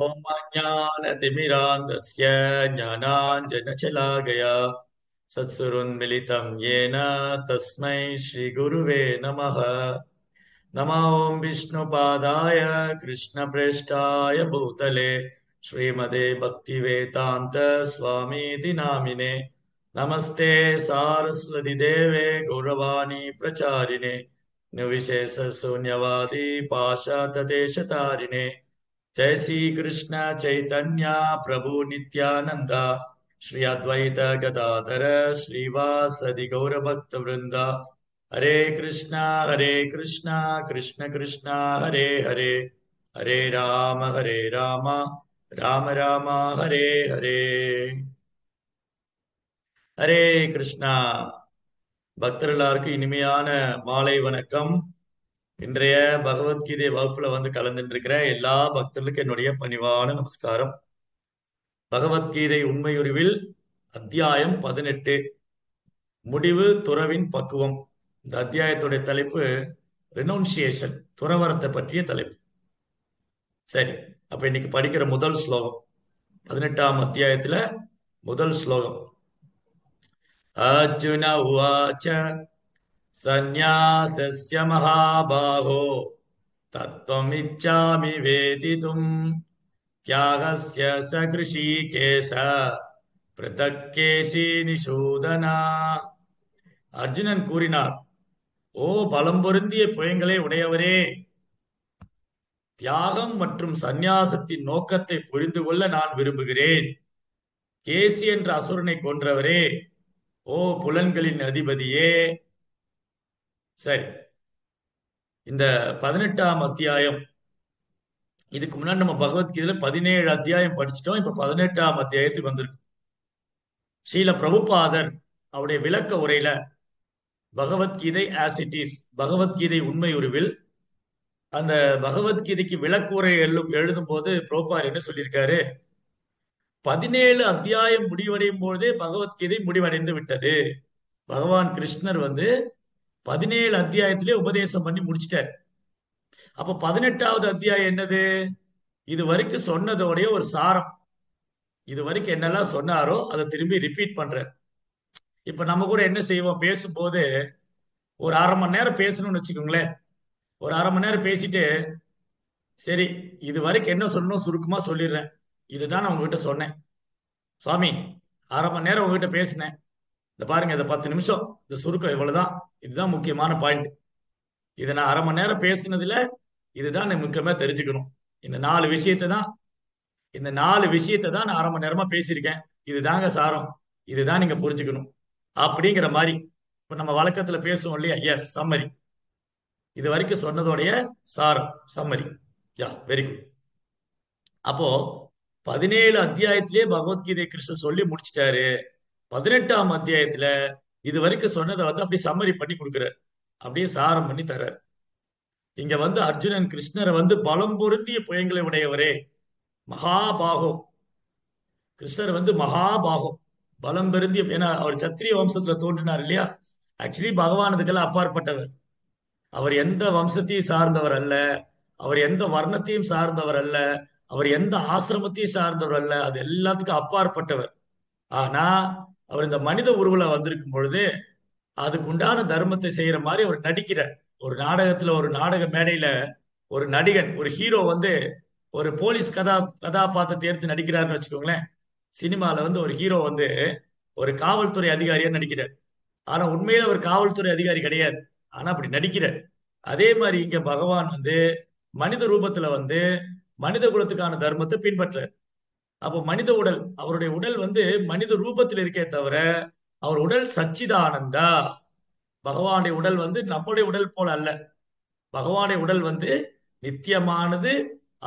ॐ अज्ञानतिमिरान्धस्य ज्ञानाञ्जनशलाकया सत्सुरुन्मिलितं येन तस्मै श्रीगुरुवे नमः। नमो ॐ विष्णुपादाय कृष्णप्रेष्ठाय भूतले श्रीमते भक्तिवेदान्त स्वामीति नामिने। नमस्ते सारस्वती देवे गौरवाणी प्रचारिणे निर्विशेष शून्यवादी पाशातदेशतारिणे। जय श्री कृष्ण चैतन्य प्रभु नित्यानंद श्री अद्वैत गदाधर श्रीवासदि गौर भक्त वृंदा। हरे कृष्णा कृष्ण कृष्णा हरे हरे, हरे राम राम राम हरे हरे। ஹரே கிருஷ்ணா. பக்தர் எல்லாருக்கும் இனிமையான மாலை வணக்கம். இன்றைய பகவத்கீதை வகுப்புல வந்து கலந்துட்டு இருக்கிற எல்லா பக்தர்களுக்கும் என்னுடைய பணிவான நமஸ்காரம். பகவத்கீதை உண்மையுருவில் அத்தியாயம் 18, முடிவு துறவின் பக்குவம். இந்த அத்தியாயத்துடைய தலைப்பு ரெனவுன்சியேஷன், துறவரத்தை பற்றிய தலைப்பு. சரி, அப்ப இன்னைக்கு படிக்கிற முதல் ஸ்லோகம் 18ஆம் அத்தியாயத்துல முதல் ஸ்லோகம். அர்ஜுன உவாச்ச சந்நியாசஸ்ய மகாபாஹோ தத்துவம் இச்சாமி வேதிதும் தியாகஸ்ய ச கிருஷிகேஷ பிருதக் கேசி நிஷூதனா. அர்ஜுனன் கூறினார், ஓ பலம் பொருந்திய புயங்களை உடையவரே, தியாகம் மற்றும் சந்நியாசத்தின் நோக்கத்தை புரிந்து கொள்ள நான் விரும்புகிறேன். கேசி என்ற அசுரனை கொன்றவரே, ஓ புலன்களின் அதிபதியே. சரி, இந்த 18ஆம் அத்தியாயம், இதுக்கு முன்னாடி நம்ம பகவத்கீதையில 17 அத்தியாயம் படிச்சிட்டோம். இப்ப 18ஆம் அத்தியாயத்துக்கு வந்திருக்கு. ஸ்ரீல பிரபுபாதர் அவருடைய விளக்க உரையில Bhagavad Gita as it is, Bhagavad Gita உண்மை உருவில், அந்த பகவத்கீதைக்கு விளக்குரை எழுதும் போது பிரபுபாதர் என்ன சொல்லியிருக்காரு, 17 அத்தியாயம் முடிவடையும் போதே பகவத்கீதை முடிவடைந்து விட்டது. பகவான் கிருஷ்ணர் வந்து 17 அத்தியாயத்திலே உபதேசம் பண்ணி முடிச்சிட்டார். அப்ப 18ஆவது அத்தியாயம் என்னது? இது வரைக்கும் சொன்னதோடைய ஒரு சாரம். இது வரைக்கும் என்னெல்லாம் சொன்னாரோ அதை திரும்பி ரிப்பீட் பண்ற. இப்ப நம்ம கூட என்ன செய்வோம், பேசும்போது ஒரு அரை மணி நேரம் பேசணும்னு வச்சுக்கோங்களேன். ஒரு அரை மணி நேரம் பேசிட்டு, சரி இது வரைக்கும் என்ன சொல்லணும் சுருக்கமா சொல்லிடுறேன், இதுதான் நான் உங்ககிட்ட சொன்னேன் சுவாமி, அரை மணி நேரம் உங்ககிட்ட பேசினேன், இந்த பாருங்க இந்த 10 நிமிஷம் இந்த சுருக்கம் இவ்வளவுதான், இதுதான் முக்கியமான பாயிண்ட், இதை நான் அரை மணி நேரம் பேசினதுல இதுதான் நீ முக்கியமா தெரிஞ்சுக்கணும், இந்த 4 விஷயத்தை தான், இந்த 4 விஷயத்தை தான் நான் அரை மணி நேரமா பேசியிருக்கேன், இதுதாங்க சாரம், இதுதான் நீங்க புரிஞ்சுக்கணும் அப்படிங்கிற மாதிரி. இப்ப நம்ம வழக்கத்துல பேசுவோம் இல்லையா, எஸ் சம்மரி, இது வரைக்கும் சொன்னதோடைய சாரம் சம்மரி. யா, வெரி குட். அப்போ 17 அத்தியாயத்திலே பகவத்கீதை கிருஷ்ணர் சொல்லி முடிச்சிட்டாரு. 18ஆம் அத்தியாயத்துல இது வரைக்கும் சொன்னதை வந்து அப்படியே சம்மரி பண்ணி கொடுக்கிறார், அப்படியே சாரம் பண்ணி தர்றார். இங்க வந்து அர்ஜுனன் கிருஷ்ணரை வந்து பலம் பொருந்திய புயங்களை உடையவரே, மகாபாகோ, கிருஷ்ணர் வந்து மகாபாகோ, பலம் பொருந்திய, ஏன்னா அவர் சத்திரிய வம்சத்துல தோன்றினார் இல்லையா. ஆக்சுவலி பகவான் இதுக்கெல்லாம் அப்பாற்பட்டவர். அவர் எந்த வம்சத்தையும் சார்ந்தவர் அல்ல, அவர் எந்த வர்ணத்தையும் சார்ந்தவர் அல்ல, அவர் எந்த ஆசிரமத்தையும் சார்ந்தவர் அல்ல, அது எல்லாத்துக்கும் அப்பாற்பட்டவர். ஆனா அவர் இந்த மனித உருவுல வந்திருக்கும் பொழுது அதுக்கு உண்டான தர்மத்தை செய்யற மாதிரி அவர் நடிக்கிறார். ஒரு நாடகத்துல, ஒரு நாடக மேடையில ஒரு நடிகன், ஒரு ஹீரோ வந்து ஒரு போலீஸ் கதாபாத்திரத்தை எடுத்து நடிக்கிறாருன்னு வச்சுக்கோங்களேன். சினிமால வந்து ஒரு ஹீரோ வந்து ஒரு காவல்துறை அதிகாரியா நடிக்கிறார். ஆனா உண்மையில ஒரு காவல்துறை அதிகாரி கிடையாது, ஆனா அப்படி நடிக்கிறார். அதே மாதிரி இங்க பகவான் வந்து மனித ரூபத்துல வந்து மனித குலத்துக்கான தர்மத்தை பின்பற்றார். அப்போ மனித உடல், அவருடைய உடல் வந்து மனித ரூபத்தில் இருக்கே தவிர அவர் உடல் சச்சிதானந்தா. பகவானுடைய உடல் வந்து நம்முடைய உடல் போல அல்ல. பகவானுடைய உடல் வந்து நித்தியமானது,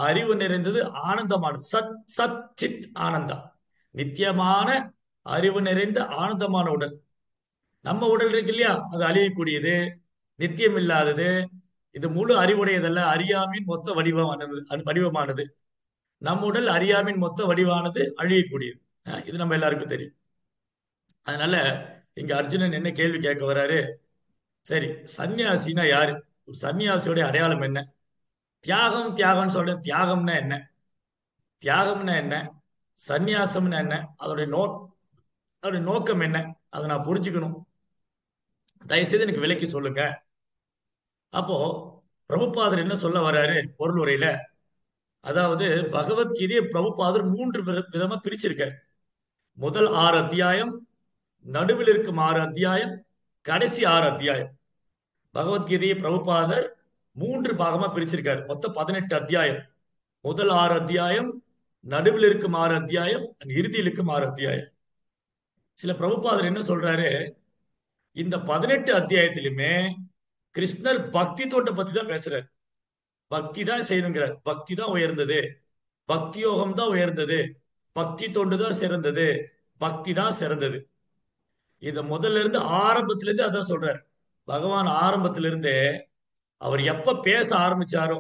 அறிவு நிறைந்தது, ஆனந்தமானது, சத் சத் சித் ஆனந்தா, நித்தியமான அறிவு நிறைந்த ஆனந்தமான உடல். நம்ம உடல் இருக்கு இல்லையா, அது அழியக்கூடியது, நித்தியம் இல்லாதது, இது முழு அறிவுடையதல்ல, அறியாமையின் மொத்த வடிவமானது. நம்ம உடல் அறியாமையின் மொத்த வடிவானது, அழியக்கூடியது. இது நம்ம எல்லாருக்கும் தெரியும். அதனால இங்க அர்ஜுனன் என்ன கேள்வி கேட்க வர்றாரு, சரி சன்னியாசினா யாரு, ஒரு சன்னியாசியோட அடையாளம் என்ன, தியாகம் தியாகம்னு சொல்ற, தியாகம்னா என்ன, தியாகம்னா என்ன, சந்நியாசம்னா என்ன, அதோடைய நோக்கம் என்ன, அதை நான் புரிஞ்சுக்கணும். தயவுசெய்து எனக்கு விளக்கி சொல்லுங்க. அப்போ பிரபுபாதர் என்ன சொல்ல வர்றாரு பொருள் உரையில, அதாவது பகவத்கீதையை பிரபுபாதர் 3 விதமா பிரிச்சிருக்காரு. முதல் 6 அத்தியாயம், நடுவில் இருக்கும் 6 அத்தியாயம், கடைசி 6 அத்தியாயம். பகவத்கீதையை பிரபுபாதர் 3 பாகமா பிரிச்சிருக்காரு. மொத்தம் 18 அத்தியாயம். முதல் 6 அத்தியாயம், நடுவில் இருக்கும் 6 அத்தியாயம், இறுதியில் இருக்கும் 6 அத்தியாயம். சில பிரபுபாதர் என்ன சொல்றாரு, இந்த 18 அத்தியாயத்திலுமே கிருஷ்ணர் பக்தி தொண்டை பத்தி தான் பேசுறாரு. பக்தி தான் செய்யணுங்கிறார். பக்தி தான் உயர்ந்தது, பக்தி யோகம் தான் உயர்ந்தது, பக்தி தொண்டு தான் சிறந்தது, பக்தி தான் சிறந்தது. இத முதல்ல இருந்து ஆரம்பத்தில இருந்து அதான் சொல்றாரு. பகவான் ஆரம்பத்திலிருந்தே அவர் எப்ப பேச ஆரம்பிச்சாரோ,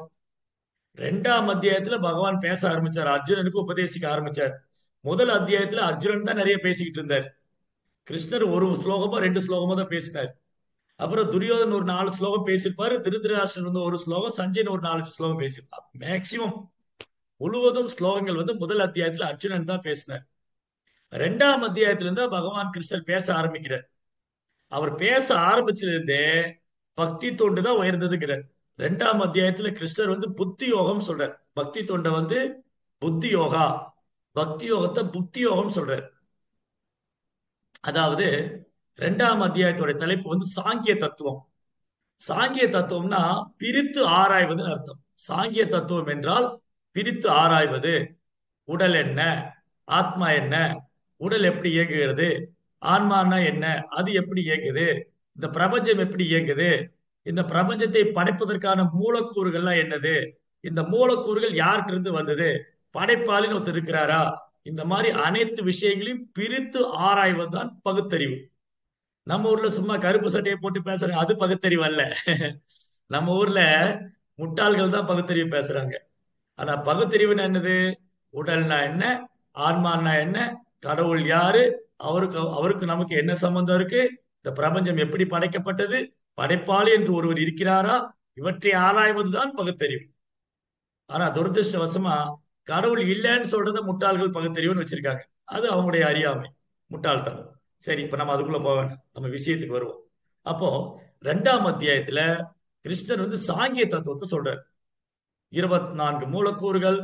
2ஆம் அத்தியாயத்துல பகவான் பேச ஆரம்பிச்சார், அர்ஜுனனுக்கு உபதேசிக்க ஆரம்பிச்சார். முதல் அத்தியாயத்துல அர்ஜுனன் தான் நிறைய பேசிக்கிட்டு இருந்தார். கிருஷ்ணர் ஒரு ஸ்லோகமோ 2 ஸ்லோகமோ தான் பேசினார். அப்புறம் துரியோதன் ஒரு 4 ஸ்லோகம் பேசியிருப்பாரு, திருதராஷ்டிரன் வந்து ஒரு ஸ்லோகம், சஞ்சயன் ஒரு 4 ஸ்லோகம் பேசியிருப்பார். மேக்சிமம் முழுவதும் ஸ்லோகங்கள் வந்து முதல் அத்தியாயத்துல அர்ஜுனன் தான் பேசினார். 2ஆம் அத்தியாயத்துல இருந்தா பகவான் கிருஷ்ணர் பேச ஆரம்பிக்கிறார். அவர் பேச ஆரம்பிச்சதுல இருந்தே பக்தி தொண்டு தான் உயர்ந்ததுங்கிறார். 2ஆம் அத்தியாயத்துல கிருஷ்ணர் வந்து புத்தி யோகம் சொல்றார். பக்தி தொண்டை வந்து புத்தி யோகா, பக்தி யோகத்தை புத்தி யோகம் சொல்றார். அதாவது 2ஆம் அத்தியாயத்தோட தலைப்பு வந்து சாங்கிய தத்துவம். சாங்கிய தத்துவம்னா பிரித்து ஆராய்வதுன்னு அர்த்தம். சாங்கிய தத்துவம் என்றால் பிரித்து ஆராய்வது. உடல் என்ன, ஆத்மா என்ன, உடல் எப்படி இயங்குகிறது, ஆன்மானா என்ன, அது எப்படி இயங்குது, இந்த பிரபஞ்சம் எப்படி இயங்குது, இந்த பிரபஞ்சத்தை படைப்பதற்கான மூலக்கூறுகள்லாம் என்னது, இந்த மூலக்கூறுகள் யார்கிட்ட இருந்து வந்தது, படைப்பாளின்னு ஒருத்தர் இருக்கிறாரா, இந்த மாதிரி அனைத்து விஷயங்களையும் பிரித்து ஆராய்வதுதான் பகுத்தறிவு. நம்ம ஊர்ல சும்மா கருப்பு சட்டையை போட்டு பேசுறாங்க, அது பகுத்தறிவு அல்ல. நம்ம ஊர்ல முட்டாள்கள் தான் பகுத்தறிவு பேசுறாங்க. ஆனா பகுத்தறிவுன்னு என்னது, உடல்னா என்ன, ஆன்மான்னா என்ன, கடவுள் யாரு, அவருக்கு அவருக்கு நமக்கு என்ன சம்பந்தம் இருக்கு, இந்த பிரபஞ்சம் எப்படி படைக்கப்பட்டது, படைப்பாளி என்று ஒருவர் இருக்கிறாரா, இவற்றை ஆராய்வதுதான் பகுத்தறிவு. ஆனா துரதிருஷ்டவசமா கடவுள் இல்லைன்னு சொல்றத முட்டாள்கள் பகுத்தறிவுன்னு வச்சிருக்காங்க. அது அவங்களுடைய அறியாமை, முட்டாள்தனம். சரி, இப்ப நம்ம அதுக்குள்ள போக வேண்டாம், நம்ம விஷயத்துக்கு வருவோம். அப்போ 2ஆம் அத்தியாயத்துல கிருஷ்ணர் வந்து சாங்கிய தத்துவத்தை சொல்றார். 24 மூலக்கூறுகள்,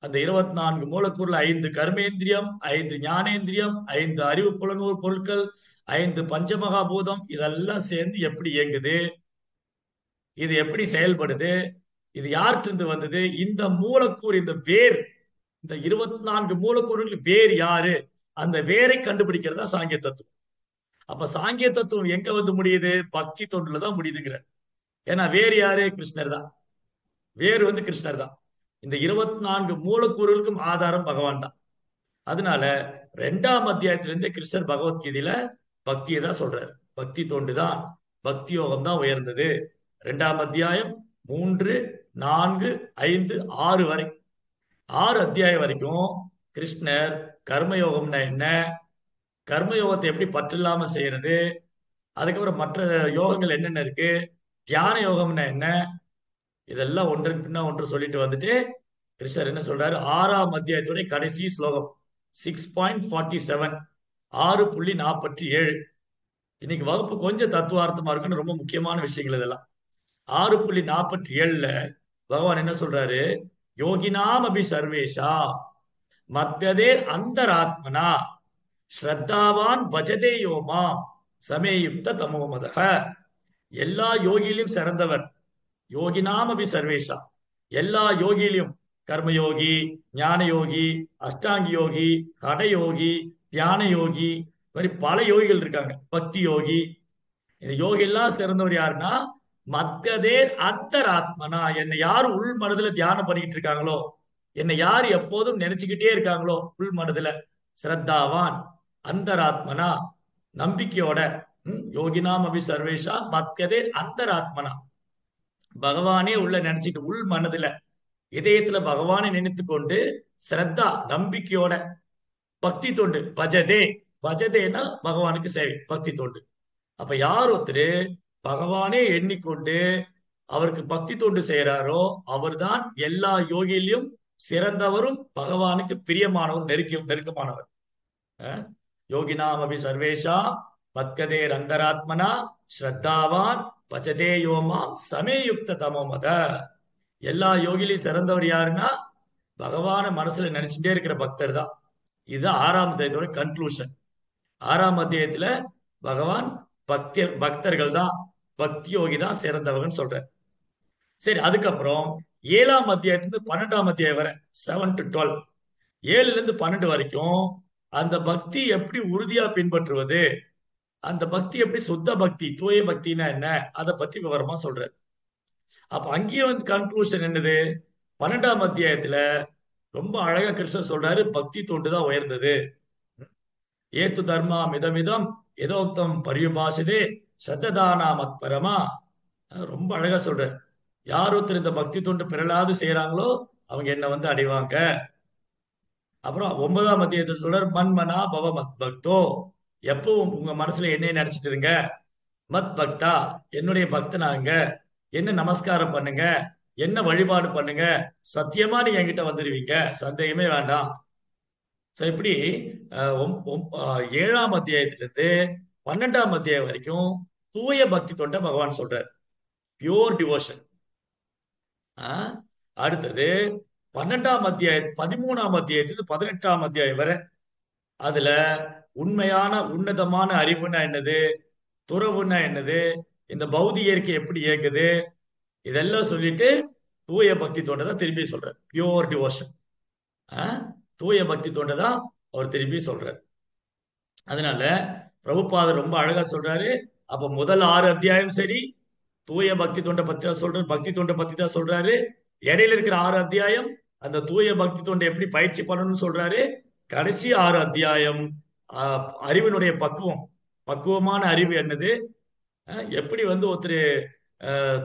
அந்த 24 மூலக்கூறுல 5 கர்மேந்திரியம், 5 ஞானேந்திரியம், 5 அறிவு புலனூர் பொருட்கள், 5 பஞ்சமகாபூதம், இதெல்லாம் சேர்ந்து எப்படி இயங்குது, இது எப்படி செயல்படுது, இது யார்கிட்ட இருந்து வந்தது, இந்த மூலக்கூறு, இந்த வேர், இந்த 24 மூலக்கூறுகள் வேர் யாரு, அந்த வேரை கண்டுபிடிக்கிறது தான் சாங்கிய தத்துவம். அப்ப சாங்கிய தத்துவம் எங்க வந்து முடியுது, பக்தி தொண்டுல தான் முடியுதுங்கிற. ஏன்னா வேறு யாரு, கிருஷ்ணர் தான். வேறு வந்து கிருஷ்ணர் தான். இந்த 24 மூலக்கூறுகளுக்கும் ஆதாரம் பகவான் தான். அதனால 2ஆம் அத்தியாயத்திலிருந்தே கிருஷ்ணர் பகவத்கீதையில பக்தியை தான் சொல்றாரு. பக்தி தொண்டு தான், பக்தி யோகம் தான் உயர்ந்தது. 2ஆம் அத்தியாயம் 3, 4, 5, 6 வரை, 6 அத்தியாயம் வரைக்கும் கிருஷ்ணர் கர்மயோகம்னா என்ன, கர்மயோகத்தை எப்படி பற்றில்லாம செய்யறது, அதுக்கப்புறம் மற்ற யோகங்கள் என்னென்ன இருக்கு, தியான யோகம்னா என்ன, இதெல்லாம் ஒன்றன் பின்னா ஒன்று சொல்லிட்டு வந்துட்டு கிருஷ்ணர் என்ன சொல்றாரு, 6ஆம் அத்தியாயத்துடைய கடைசி ஸ்லோகம் 6.47, 6.47. இன்னைக்கு வகுப்பு கொஞ்சம் தத்துவார்த்தமா இருக்குன்னு, ரொம்ப முக்கியமான விஷயங்கள் இதெல்லாம். 6.47ல பகவான் என்ன சொல்றாரு, யோகினாம் அபி சர்வேஷா மத்யதே அந்தராத்மனா ஸ்ரத்தாவான் பஜதே யோமா சமேயுக்த தமோமதக. எல்லா யோகியிலும் சிறந்தவர், யோகினாம் அபி சர்வேஷா, எல்லா யோகியிலும், கர்மயோகி, ஞான யோகி, அஷ்டாங்கி யோகி, ஹடயோகி, தியான யோகி, இந்த மாதிரி பல யோகிகள் இருக்காங்க, பக்தி யோகி. இந்த யோகி எல்லாம் சிறந்தவர் யாருன்னா, மத்ததே அந்தராத்மனா, என்னை யார் உள் மனதுல தியானம் பண்ணிக்கிட்டு இருக்காங்களோ, என்னை யார் எப்போதும் நினைச்சுக்கிட்டே இருக்காங்களோ உள் மனதுல, ஸ்ரத்தாவான், அந்தராத்மனா, நம்பிக்கையோட, யோகினாம் அபி சர்வேஷா மத்ததே அந்தராத்மனா, பகவானே உள்ள நினைச்சிட்டு உள் மனதுல, இதயத்துல பகவானை நினைத்து கொண்டு, ஸ்ரத்தா நம்பிக்கையோட, பக்தி தொண்டு, பஜதே, பஜதேனா பகவானுக்கு சேவை, பக்தி தொண்டு. அப்ப யார் ஒருத்தர் பகவானே எண்ணிக்கொண்டு அவருக்கு பக்தி தொண்டு செய்யறாரோ, அவர்தான் எல்லா யோகியிலும் சிறந்தவரும் பகவானுக்கு பிரியமானவர், நெருக்கமானவர். அஹ், யோகினாம் அபி சர்வேஷா மத்கதேர் அந்தராத்மனா ஸ்ரத்தாவான் பஜதே யோமாம் சமேயுக்த தமோமத. எல்லா யோகிலையும் சிறந்தவர் யாருன்னா பகவான மனசுல நினைச்சுட்டே இருக்கிற பக்தர் தான். இது ஆறாம் அத்தியாயத்தோட கன்க்ளூஷன். ஆறாம் அத்தியாயத்துல பகவான் பக்தர்கள் தான், பக்தி யோகி தான் சிறந்தவங்கன்னு சொல்ற. சரி, அதுக்கப்புறம் ஏழாம் அத்தியாயத்துல 12ஆம் அத்தியாயம் வரை, 7 to 12, 7ல இருந்து 12 வரைக்கும் அந்த பக்தி எப்படி உறுதியா பின்பற்றுவது, அந்த பக்தி எப்படி சுத்த பக்தி, தூய பக்தினா என்ன, அதை பத்தி விவரமா சொல்றாரு. அப்ப அங்கேயே வந்து கன்க்ளூஷன் என்னது, 12ஆம் அத்தியாயத்துல ரொம்ப அழகா கிருஷ்ணர் சொல்றாரு, பக்தி தொண்டுதான் உயர்ந்தது. ஏத்து தர்மா மிதமிதம் எதோக்தம் பரியுபாசிதே சத்ததானா மத்பரமா. ரொம்ப அழகா சொல்றாரு. யார் ஒருத்தர் இந்த பக்தி தொண்டு பிறலாது செய்யறாங்களோ அவங்க என்ன வந்து அடைவாங்க. அப்புறம் 9ஆம் அத்தியாயத்தில் சொல்றார், மன்மனா பவ மத் பக்தோ. எப்பவும் உங்க மனசுல என்னைய நினைச்சிட்டு இருங்க. மத் பக்தா, என்னுடைய பக்தனாங்க. என்ன நமஸ்காரம் பண்ணுங்க, என்ன வழிபாடு பண்ணுங்க, சத்தியமா நீங்க என்கிட்ட வந்துடுவீங்க, சந்தேகமே வேண்டாம். சோ இப்படி 7ஆம் அத்தியாயத்திலிருந்து 12ஆம் அத்தியாயம் வரைக்கும் தூய பக்தி தொண்டை பகவான் சொல்றார், பியோர் டிவோஷன். அடுத்தது 12ஆம் அத்தியாயம் 13ஆம் அத்தியாயத்திலிருந்து 18ஆம் அத்தியாயம் வரை அதுல உண்மையான உன்னதமான அறிவுனா என்னது, துறவுன்னா என்னது, இந்த பௌதிக இயற்கை எப்படி இயக்குது, இதெல்லாம் சொல்லிட்டு தூய பக்தி தொண்டை தான் திரும்பி சொல்றார், பியோர் டிவோஷன். தூய பக்தி தொண்டை தான் அவர் திரும்பி சொல்றார். அதனால பிரபுபாதர் ரொம்ப அழகா சொல்றாரு. அப்ப முதல் 6 அத்தியாயம் சரி தூய பக்தி தொண்டை பத்தி தான் சொல்றாரு, பக்தி தொண்டை பத்தி தான் சொல்றாரு. இடையில இருக்கிற 6 அத்தியாயம் அந்த தூய பக்தி தொண்டை எப்படி பயிற்சி பண்ணணும்னு சொல்றாரு. கடைசி 6 அத்தியாயம் அறிவினுடைய பக்குவம், பக்குவமான அறிவு என்னது, எப்படி வந்து ஒருத்தர்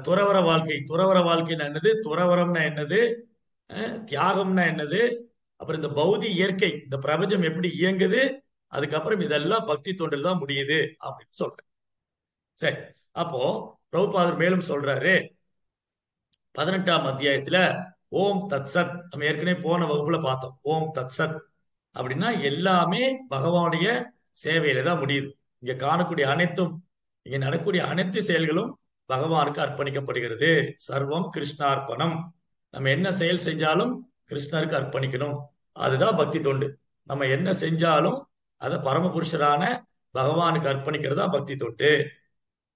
துறவர வாழ்க்கை, துறவர வாழ்க்கைன்னு என்னது, துறவரம்னா என்னது, தியாகம்னா என்னது, அப்புறம் இந்த பௌதி இயற்கை இந்த பிரபஞ்சம் எப்படி இயங்குது, அதுக்கப்புறம் இதெல்லாம் பக்தி தொண்டில் தான் முடியுது அப்படின்னு சொல்றேன். சரி, அப்போ பிரபுபாதர் மேலும் சொல்றாரு 18ஆம் அத்தியாயத்துல ஓம் தத் சத். நம்ம ஏற்கனவே போன வகுப்புல பார்த்தோம். ஓம் தத் சத் அப்படின்னா எல்லாமே பகவானுடைய சேவையில தான் முடியுது. இங்க காணக்கூடிய அனைத்தும், இங்க நடக்கக்கூடிய அனைத்து செயல்களும் பகவானுக்கு அர்ப்பணிக்கப்படுகிறது. சர்வம் கிருஷ்ணார்ப்பணம். நம்ம என்ன செயல் செஞ்சாலும் கிருஷ்ணருக்கு அர்ப்பணிக்கணும். அதுதான் பக்தி தொண்டு. நம்ம என்ன செஞ்சாலும் அதை பரமபுருஷரான பகவானுக்கு அர்ப்பணிக்கிறது தான் பக்தி தொண்டு.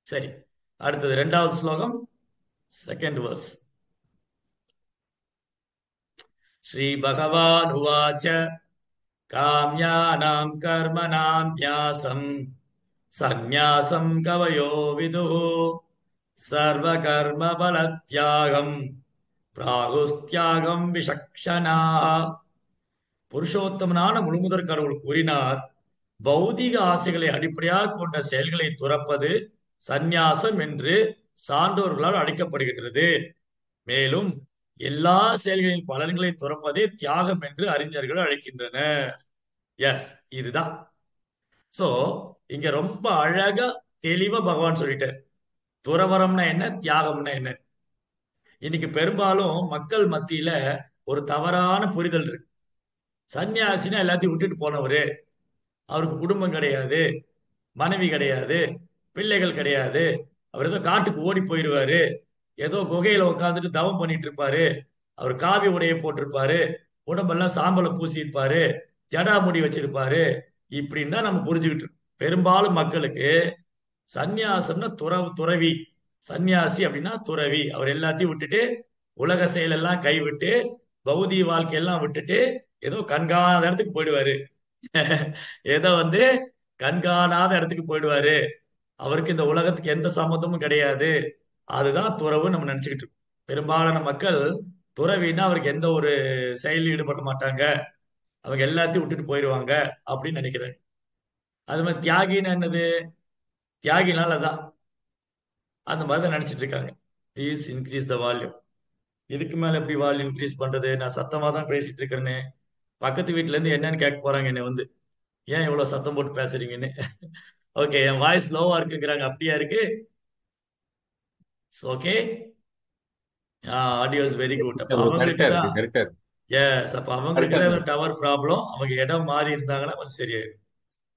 சரி, அடுத்தது 2வது ஸ்லோகம், செகண்ட் வர்ஸ். ஸ்ரீ பகவான் உவாச்ச காம்யானாம் கர்மணாம் ஞாசம் சந்நியாசம் கவயோ விதுः சர்வ கர்ம பலத்யாகம் பிராகுஸ்தியாகம் விசக்ஷணாः. புருஷோத்தமனான முழுமுதற் கடவுள் கூறினார், பௌதிக ஆசைகளை அடிப்படையாக கொண்ட செயல்களை துறப்பது சந்நியாசம் என்று சான்றோர்களால் அழைக்கப்படுகின்றது. மேலும் எல்லா செயல்களின் பலன்களை துறப்பதே தியாகம் என்று அறிஞர்கள் அழைக்கின்றனர். எஸ், இதுதான். சோ இங்க ரொம்ப அழகா தெளிவா பகவான் சொல்லிட்டார், துறவரம்னா என்ன, தியாகம்னா என்ன. இன்னைக்கு பெரும்பாலும் மக்கள் மத்தியில ஒரு தவறான புரிதல் இருக்கு. சன்னியாசினா எல்லாத்தையும் விட்டுட்டு போனவரு, அவருக்கு குடும்பம் கிடையாது, மனைவி கிடையாது, பிள்ளைகள் கிடையாது, அவர் ஏதோ காட்டுக்கு ஓடி போயிடுவாரு, ஏதோ குகையில உட்காந்துட்டு தவம் பண்ணிட்டு இருப்பாரு, அவர் காவி உடையை போட்டிருப்பாரு, உடம்பெல்லாம் சாம்பலை பூசியிருப்பாரு, ஜடா முடி வச்சிருப்பாரு, இப்படின்னு தான் நம்ம புரிஞ்சுக்கிட்டு இருக்கோம். பெரும்பாலும் மக்களுக்கு சந்நியாசம்னா துறவி, சந்நியாசி அப்படின்னா துறவி, அவர் எல்லாத்தையும் விட்டுட்டு உலக செயலெல்லாம் கைவிட்டு பௌதிக வாழ்க்கையெல்லாம் விட்டுட்டு ஏதோ கண்காணாத இடத்துக்கு போயிடுவாரு. ஏதோ வந்து கண்காணாத இடத்துக்கு போயிடுவாரு, அவருக்கு இந்த உலகத்துக்கு எந்த சம்மந்தமும் கிடையாது, அதுதான் துறவு நம்ம நினைச்சுக்கிட்டு இருக்கோம். பெரும்பாலான மக்கள் துறவின்னா அவருக்கு எந்த ஒரு செயலில் ஈடுபட மாட்டாங்க, அவங்க எல்லாத்தையும் விட்டுட்டு போயிடுவாங்க அப்படின்னு நினைக்கிறாங்க. அது மாதிரி தியாகின்னு என்னது, தியாகினால தான் அந்த மாதிரி தான் நினைச்சிட்டு இருக்காங்க. Please increase the volume. இதுக்கு மேல எப்படி வால்யூம் இன்க்ரீஸ் பண்றது, நான் சத்தமா தான் பேசிட்டு இருக்கிறேன்னு. பக்கத்து வீட்டுல இருந்து என்னன்னு கேட்க போறாங்க என்ன வந்து, ஏன் இவ்வளவு சத்தம் போட்டு பேசுறீங்கன்னு. ஓகே, என் வாய்ஸ் லோவா இருக்குங்கிறாங்க, அப்படியா இருக்கு? Okay, audio is very good. அப்ப ப்ரோ, கரெக்டா அவங்களுக்கு இருக்கு, தான் கரெக்டா இருக்கு. எஸ், அப்ப அவங்களுக்கு இருக்காது. டவர் ப்ராப்ளம், அவங்க இடம் மாறி இருந்தாங்கன்னா கொஞ்சம் சரியாயிடும்.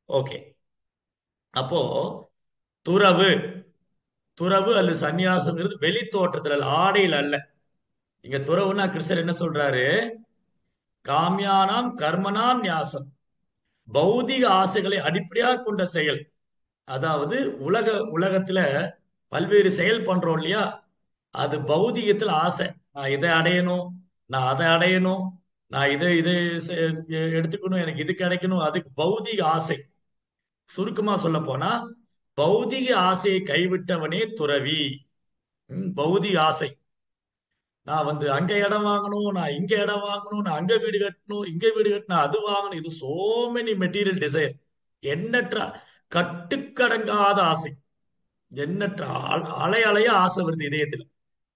ஓகே. அப்போ துறவு, துறவு அல்லது சந்நியாசம்ங்கிறது வெளி தோற்றத்துல அல்ல, ஆடையில அல்ல. இங்க துறவுன்னா கிருஷ்ணர் என்ன சொல்றாரு? காமியானாம் கர்மனாம் நியாசம், பௌதிக ஆசைகளை அடிப்படையாக கொண்ட செயல். அதாவது உலக உலகத்துல பல்வேறு செயல் பண்றோம் இல்லையா, அது பௌதிகத்துல ஆசை. நான் இதை அடையணும், நான் அதை அடையணும், நான் இதை இதை செ- எடுத்துக்கணும், எனக்கு இது கிடைக்கணும், அதுக்கு பௌதிக ஆசை. சுருக்கமா சொல்ல போனா பௌதிக ஆசையை கைவிட்டவனே துறவி. பௌதிக ஆசை, நான் அங்க இடம் வாங்கணும், நான் இங்க இடம் வாங்கணும், நான் அங்க வீடு கட்டணும், இங்க வீடு கட்டணும், அது வாங்கணும், இது சோ மெனி மெட்டீரியல் டிசைர். எண்ணற்ற கட்டுக்கடங்காத ஆசை. எண்ணற்ற அலை அலையா ஆசை வருது இதயத்துல.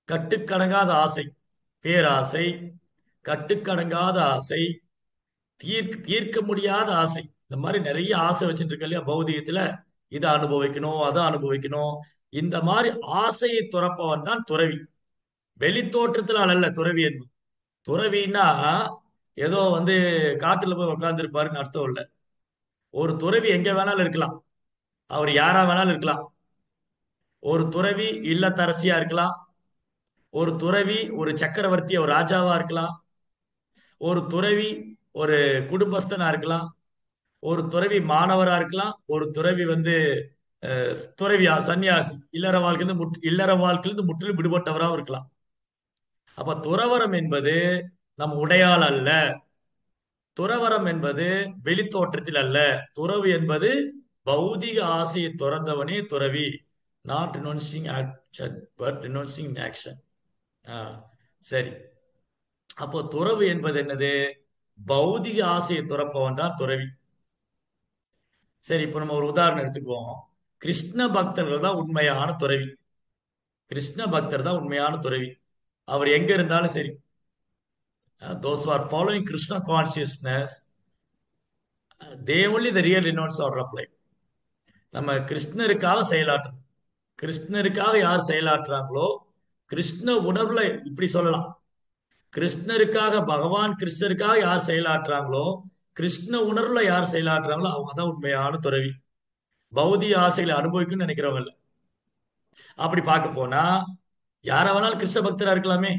கட்டுக்கடங்காத ஆசை, பேராசை, கட்டுக்கடங்காத ஆசை, தீர்க்க முடியாத ஆசை. இந்த மாதிரி நிறைய ஆசை வச்சுட்டு இருக்க இல்லையா பௌதிகத்துல. இதை அனுபவிக்கணும், அதை அனுபவிக்கணும். இந்த மாதிரி ஆசையை துறப்பவன் தான் துறவி. வெளி தோற்றத்துல அல்ல துறவி என்பது. துறவின்னா ஏதோ காட்டுல போய் உட்கார்ந்து இருப்பாருன்னு அர்த்தம் இல்ல. ஒரு துறவி எங்க வேணாலும் இருக்கலாம், அவர் யாரா வேணாலும் இருக்கலாம். ஒரு துறவி இல்லத்தரசியா இருக்கலாம், ஒரு துறவி ஒரு சக்கரவர்த்தி ஒரு ராஜாவா இருக்கலாம், ஒரு துறவி ஒரு குடும்பஸ்தனா இருக்கலாம், ஒரு துறவி மாணவரா இருக்கலாம், ஒரு துறவி துறவியா சன்னியாசி இல்லற வாழ்க்கையிலிருந்து முற்றிலும் விடுபட்டவராகவும் இருக்கலாம். அப்ப துறவரம் என்பது நம் உடையால் அல்ல. துறவரம் என்பது வெளித்தோற்றத்தில் அல்ல. துறவு என்பது பௌதிக ஆசையை துறந்தவனே துறவி. Not renouncing action but renouncing action. சரி. அப்போ துறவு என்பது என்னது? பௌதிக ஆசையை துறப்பவன் தான் துறவி. சரி, இப்ப நம்ம ஒரு உதாரணம் எடுத்துக்குவோம். கிருஷ்ண பக்தர்கள் தான் உண்மையான துறவி. கிருஷ்ண பக்தர் தான் உண்மையான துறவி. அவர் எங்க இருந்தாலும் சரி. Those are following Krishna consciousness, they only the real renounce order of life. நம்ம கிருஷ்ணருக்காக செயலாற்றணும். கிருஷ்ணருக்காக யார் செயலாற்றுறாங்களோ, கிருஷ்ண உணர்வுல இப்படி சொல்லலாம், கிருஷ்ணருக்காக பகவான் கிருஷ்ணருக்காக யார் செயலாற்றுறாங்களோ, கிருஷ்ண உணர்வுல யார் செயலாற்றுறாங்களோ அவங்க தான் உண்மையான துறவி. பௌதிக ஆசைகளை அனுபவிக்கணும்னு நினைக்கிறவங்க இல்ல. அப்படி பார்க்க போனா யாரா வேணாலும் கிருஷ்ண பக்தரா இருக்கலாமே.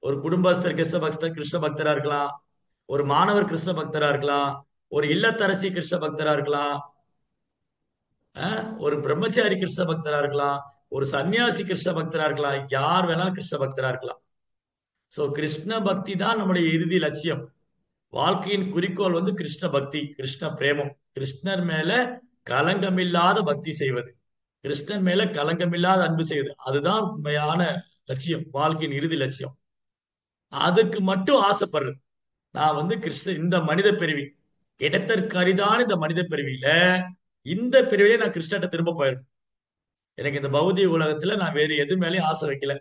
ஒரு குடும்பஸ்தர் கிருஷ்ண பக்தரா இருக்கலாம், ஒரு மாணவர் கிருஷ்ண பக்தரா இருக்கலாம், ஒரு இல்லத்தரசி கிருஷ்ண பக்தரா இருக்கலாம், ஒரு பிரம்மச்சாரி கிருஷ்ண பக்தரா இருக்கலாம், ஒரு சன்னியாசி கிருஷ்ண பக்தரா இருக்கலாம், யார் வேணாலும் கிருஷ்ண பக்தரா இருக்கலாம். சோ கிருஷ்ண பக்தி தான் நம்முடைய இறுதி லட்சியம். வாழ்க்கையின் குறிக்கோள் கிருஷ்ண பக்தி, கிருஷ்ண பிரேமம், கிருஷ்ணர் மேல கலங்கமில்லாத பக்தி செய்வது, கிருஷ்ணன் மேல கலங்கமில்லாத அன்பு செய்வது. அதுதான் உண்மையான லட்சியம், வாழ்க்கையின் இறுதி லட்சியம். அதுக்கு மட்டும் ஆசைப்படுறது. நான் கிருஷ்ண இந்த மனித பிறவி கிடைத்தற்கு அரிதான இந்த மனித பிறவியில, இந்த பிறவிலே நான் கிருஷ்ணகிட்ட திரும்ப போயிடும். எனக்கு இந்த பௌதிக உலகத்துல நான் வேறு எது மேலேயும் ஆசை வைக்கல.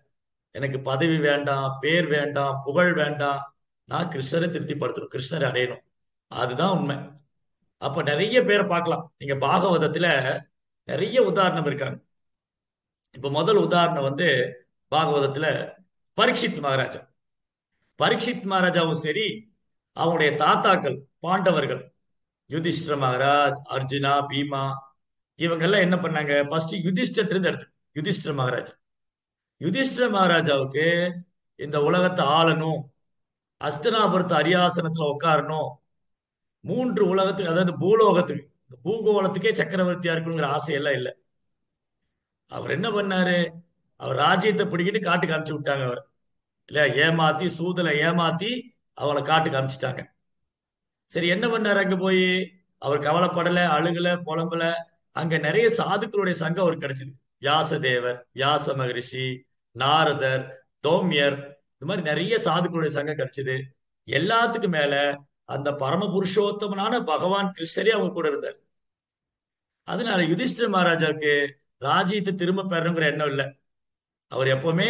எனக்கு பதவி வேண்டாம், பேர் வேண்டாம், புகழ் வேண்டாம். நான் கிருஷ்ணரை திருப்திப்படுத்தணும், கிருஷ்ணரை அடையணும். அதுதான் உண்மை. அப்ப நிறைய பேரை பார்க்கலாம். நீங்க பாகவதத்துல நிறைய உதாரணம் இருக்காங்க. இப்ப முதல் உதாரணம் பாகவதத்துல பரீட்சித் மகாராஜா. பரீட்சித் மகாராஜாவும் சரி, அவனுடைய தாத்தாக்கள் பாண்டவர்கள், யுதிஷ்டிர மகாராஜ், அர்ஜுனா, பீமா, இவங்க எல்லாம் என்ன பண்ணாங்க? ஃபர்ஸ்ட் யுதிஷ்டர் இருந்து எடுத்து, யுதிஷ்டிர மகாராஜ். யுதிஷ்டிர மகாராஜாவுக்கு இந்த உலகத்தை ஆளணும், அஸ்தினாபுரத்து அரியாசனத்துல உட்காரணும், மூன்று உலகத்துக்கு, அதாவது பூலோகத்துக்கு, இந்த பூகோளத்துக்கே சக்கரவர்த்தியா இருக்கணுங்கிற ஆசையெல்லாம் இல்லை. அவர் என்ன பண்ணாரு? அவர் ராஜ்யத்தை பிடிக்கிட்டு காட்டுக்கு அனுப்பிச்சு விட்டாங்க. அவர் இல்ல ஏமாத்தி, சூதலை ஏமாத்தி அவளை காட்டுக்கு அனுப்பிச்சிட்டாங்க. சரி, என்ன பண்ணாரு அங்க போய்? அவர் கவலைப்படல, அழுகல, புலம்பல. அங்க நிறைய சாதுக்களுடைய சங்கம் அவருக்கு கிடைச்சது. வியாசதேவர், வியாச மகரிஷி, நாரதர், தௌமியர், இந்த மாதிரி நிறைய சாதுக்களுடைய சங்கம் கிடைச்சது. எல்லாத்துக்கும் மேல அந்த பரம புருஷோத்தமனான பகவான் கிருஷ்ணரே அவங்க கூட இருந்தார். அதனால யுதிஷ்டிர மகாராஜாவுக்கு ராஜ்யத்தை திரும்ப பெறணுங்கிற எண்ணம் இல்லை. அவர் எப்பவுமே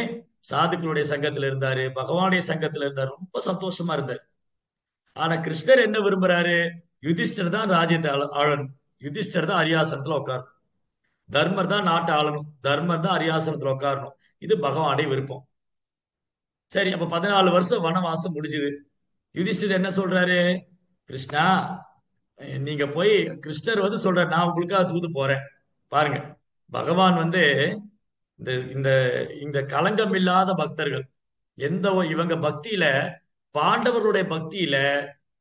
சாதுக்களுடைய சங்கத்துல இருந்தாரு, பகவானுடைய சங்கத்துல இருந்தாரு, ரொம்ப சந்தோஷமா இருந்தார். ஆனா கிருஷ்ணர் என்ன விரும்புறாரு? யுதிஷ்டர் தான் ராஜ்யத்தை ஆளணும், யுதிஷ்டர் தான் அரியாசனத்துல உட்காரணும், தர்மர் தான் நாட்டை ஆளணும், தர்மர் தான் அரியாசனத்துல உட்காரணும். இது பகவானுடைய விருப்பம். சரி, அப்ப 14 வருஷம் வனவாசம் முடிஞ்சுது. யுதிஷ்டர் என்ன சொல்றாரு? கிருஷ்ணா, நீங்க போய், கிருஷ்ணர் வந்து சொல்றாரு, நான் உங்களுக்காக தூது போறேன். பாருங்க, பகவான் வந்து இந்த இந்த இந்த களங்கம் இல்லாத பக்தர்கள், இவங்க பக்தியில, பாண்டவர்களுடைய பக்தியில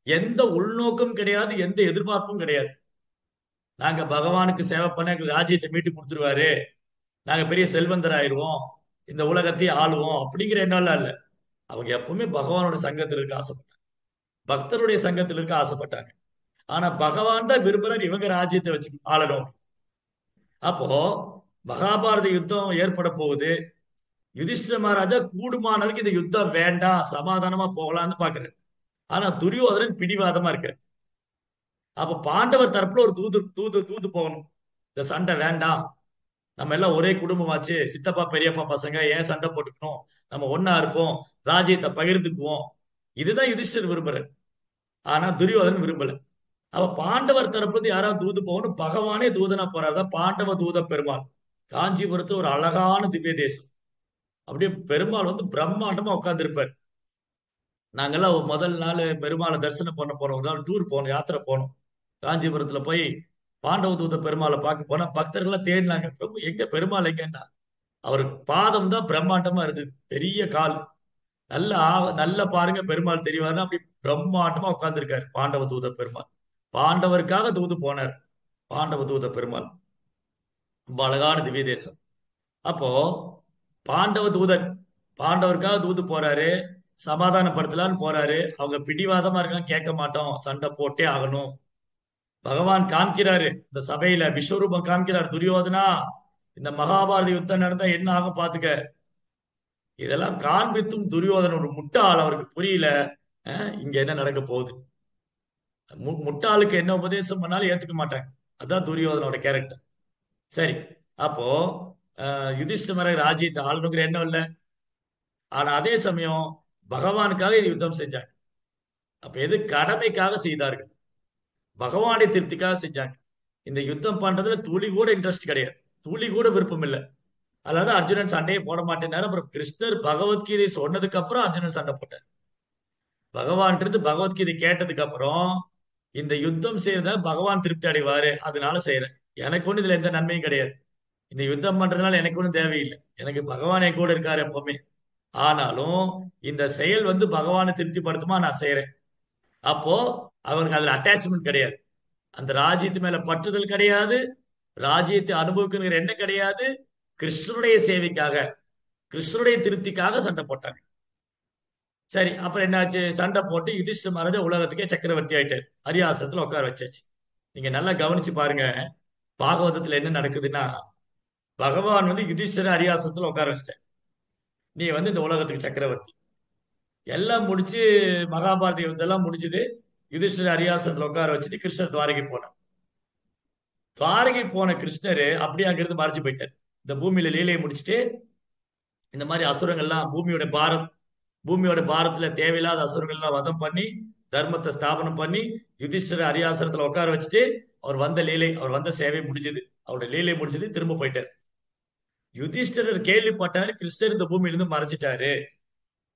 எந்த உள்நோக்கம் கிடையாது, எந்த எதிர்பார்ப்பும் கிடையாது. நாங்க பகவானுக்கு சேவை பண்ண எங்களுக்கு ராஜ்யத்தை மீட்டு கொடுத்துருவாரு, நாங்க பெரிய செல்வந்தர் ஆயிருவோம், இந்த உலகத்தையே ஆளுவோம் அப்படிங்கிற எண்ணம்லாம் இல்ல. அவங்க எப்பவுமே பகவானோட சங்கத்தில் இருக்க ஆசைப்பட்டாங்க, பக்தருடைய சங்கத்தில் இருக்க ஆசைப்பட்டாங்க. ஆனா பகவான் தான் விரும்புறார் இவங்க ராஜ்யத்தை வச்சு ஆளணும். அப்போ மகாபாரத யுத்தம் ஏற்பட போகுது. யுதிஷ்டிர மகாராஜா கூடுமான வரைக்கும் இந்த யுத்தம் வேண்டாம், சமாதானமா போகலாம்னு பாக்குறாரு. ஆனா துரியோதனன் பிடிவாதமா இருக்காரு. அப்ப பாண்டவர் தரப்புல ஒரு தூது தூது தூது போகணும். இந்த சண்டை வேண்டாம், நம்ம எல்லாம் ஒரே குடும்பமாச்சு, சித்தப்பா பெரியப்பா பசங்க, ஏன் சண்டை போட்டுக்கணும், நம்ம ஒன்னா இருப்போம், ராஜ்யத்தை பகிர்ந்துக்குவோம். இதுதான் யுதிஷ்டர் விரும்புறாரு. ஆனா துரியோதனன் விரும்பல. அவ பாண்டவர் தரப்புல இருந்து யாராவது தூது போகணும், பகவானே தூதனா போறாதான் பாண்டவ தூத பெருமாள். காஞ்சிபுரத்து ஒரு அழகான திவ்ய தேசம். அப்படியே பெருமாள் வந்து பிரம்மாண்டமா உட்கார்ந்து இருப்பார். நாங்கெல்லாம் ஒரு முதல் நாள் பெருமாளை தரிசனம் பண்ண போனோம், ஒரு நாள் டூர் போனோம், யாத்திரை போனோம். காஞ்சிபுரத்துல போய் பாண்டவ தூத பெருமாளை பார்க்க போனா பக்தர்கள்லாம் தேடினாங்க, பிரபு எங்க பெருமாள் எங்கன்னா. அவர் பாதம் தான் பிரம்மாண்டமா இருந்தது, பெரிய கால். நல்ல பாருங்க, பெருமாள் தெரியவாருன்னா அப்படி பிரம்மாண்டமா உட்கார்ந்துருக்காரு பாண்டவ தூத பெருமாள். பாண்டவருக்காக தூது போனார் பாண்டவ தூத பெருமாள். ரொம்ப அழகான திவ்ய தேசம். அப்போ பாண்டவ தூதன் பாண்டவருக்காக தூது போறாரு, சமாதானப்படுத்தலான்னு போறாரு. அவங்க பிடிவாதமா இருக்காங்க, கேட்க மாட்டோம், சண்டை போட்டே ஆகணும். பகவான் காமிக்கிறாரு, இந்த சபையில விஸ்வரூபம் காமிக்கிறார், துரியோதனா இந்த மகாபாரத யுத்தம் நடந்தா என்ன ஆகும் பாத்துக்க. இதெல்லாம் காண்பித்தும் துரியோதனன் ஒரு முட்டாள், அவருக்கு புரியல. இங்க என்ன நடக்க போகுது. முட்டாளுக்கு என்ன உபதேசம் பண்ணாலும் ஏத்துக்க மாட்டாங்க. அதான் துரியோதனோட கேரக்டர். சரி. அப்போ யுதிஷ்டிர ராஜ்யத்தை ஆளணுங்கிற எண்ணம் இல்ல. ஆனா அதே சமயம் பகவானுக்காக இது யுத்தம் செஞ்சாங்க. அப்ப எது கடமைக்காக செய்தார்கள், பகவானை திருப்திக்காக செஞ்சாங்க. இந்த யுத்தம் பண்றதுல துளி கூட இன்ட்ரெஸ்ட் கிடையாது, துளி கூட விருப்பம் இல்லை. அதாவது அர்ஜுனன் சண்டையே போட மாட்டேன்னாரு. அப்புறம் கிருஷ்ணர் பகவத்கீதை சொன்னதுக்கு அப்புறம் அர்ஜுனன் சண்டை போட்டார். பகவான் இருந்து பகவத்கீதை கேட்டதுக்கு அப்புறம், இந்த யுத்தம் செய்யறத பகவான் திருப்தி அடைவாரு, அதனால செய்யறேன். எனக்கு ஒண்ணு இதுல எந்த நன்மையும் கிடையாது. இந்த யுத்தம் பண்றதுனால எனக்கு ஒன்றும் தேவையில்லை, எனக்கு பகவான் என் கூட இருக்காரு எப்பவுமே. ஆனாலும் இந்த செயல் வந்து பகவானை திருப்திப்படுத்துமா, நான் செய்யறேன். அப்போ அவருக்கு அதுல அட்டாச்மெண்ட் கிடையாது, அந்த ராஜ்யத்து மேல பற்றுதல் கிடையாது, ராஜ்யத்தை அனுபவிக்கணுங்கிற எண்ணம் கிடையாது. கிருஷ்ணருடைய சேவைக்காக, கிருஷ்ணருடைய திருப்திக்காக சண்டை போட்டாங்க. சரி, அப்புறம் என்னாச்சு? சண்டை போட்டு யுதிஷ்ட மகாராஜா உலகத்துக்கே சக்கரவர்த்தி ஆயிட்டாரு, அரியாசனத்துல உட்கார வச்சாச்சு. நீங்க நல்லா கவனிச்சு பாருங்க, பாகவதத்துல என்ன நடக்குதுன்னா, பகவான் வந்து யுதிஷ்டர அரியாசனத்துல உட்கார வச்சிட்டார். நீ வந்து இந்த உலகத்துக்கு சக்கரவர்த்தி. எல்லாம் முடிச்சு, மகாபாரத யுத்தம் எல்லாம் முடிஞ்சது. யுதிஷ்டர் அரியாசனத்துல உட்கார வச்சுட்டு கிருஷ்ணர் துவாரகை போனார். துவாரகை போன கிருஷ்ணர் அப்படியே அங்கிருந்து மறைஞ்சு போயிட்டார். இந்த பூமியில லீலையை முடிச்சுட்டு, இந்த மாதிரி அசுரங்கள்லாம் பூமியோட பாரத்துல தேவையில்லாத அசுரங்கள் எல்லாம் வதம் பண்ணி, தர்மத்தை ஸ்தாபனம் பண்ணி, யுதிஷ்டர அரியாசனத்துல உட்கார வச்சுட்டு, அவர் வந்த சேவை முடிஞ்சது, அவருடைய லீலை முடிஞ்சது, திரும்ப போயிட்டார். யுதிஷ்டரர் கேள்விப்பட்டாரு, கிருஷ்ணர் இந்த பூமியிலிருந்து மறைச்சிட்டாரு,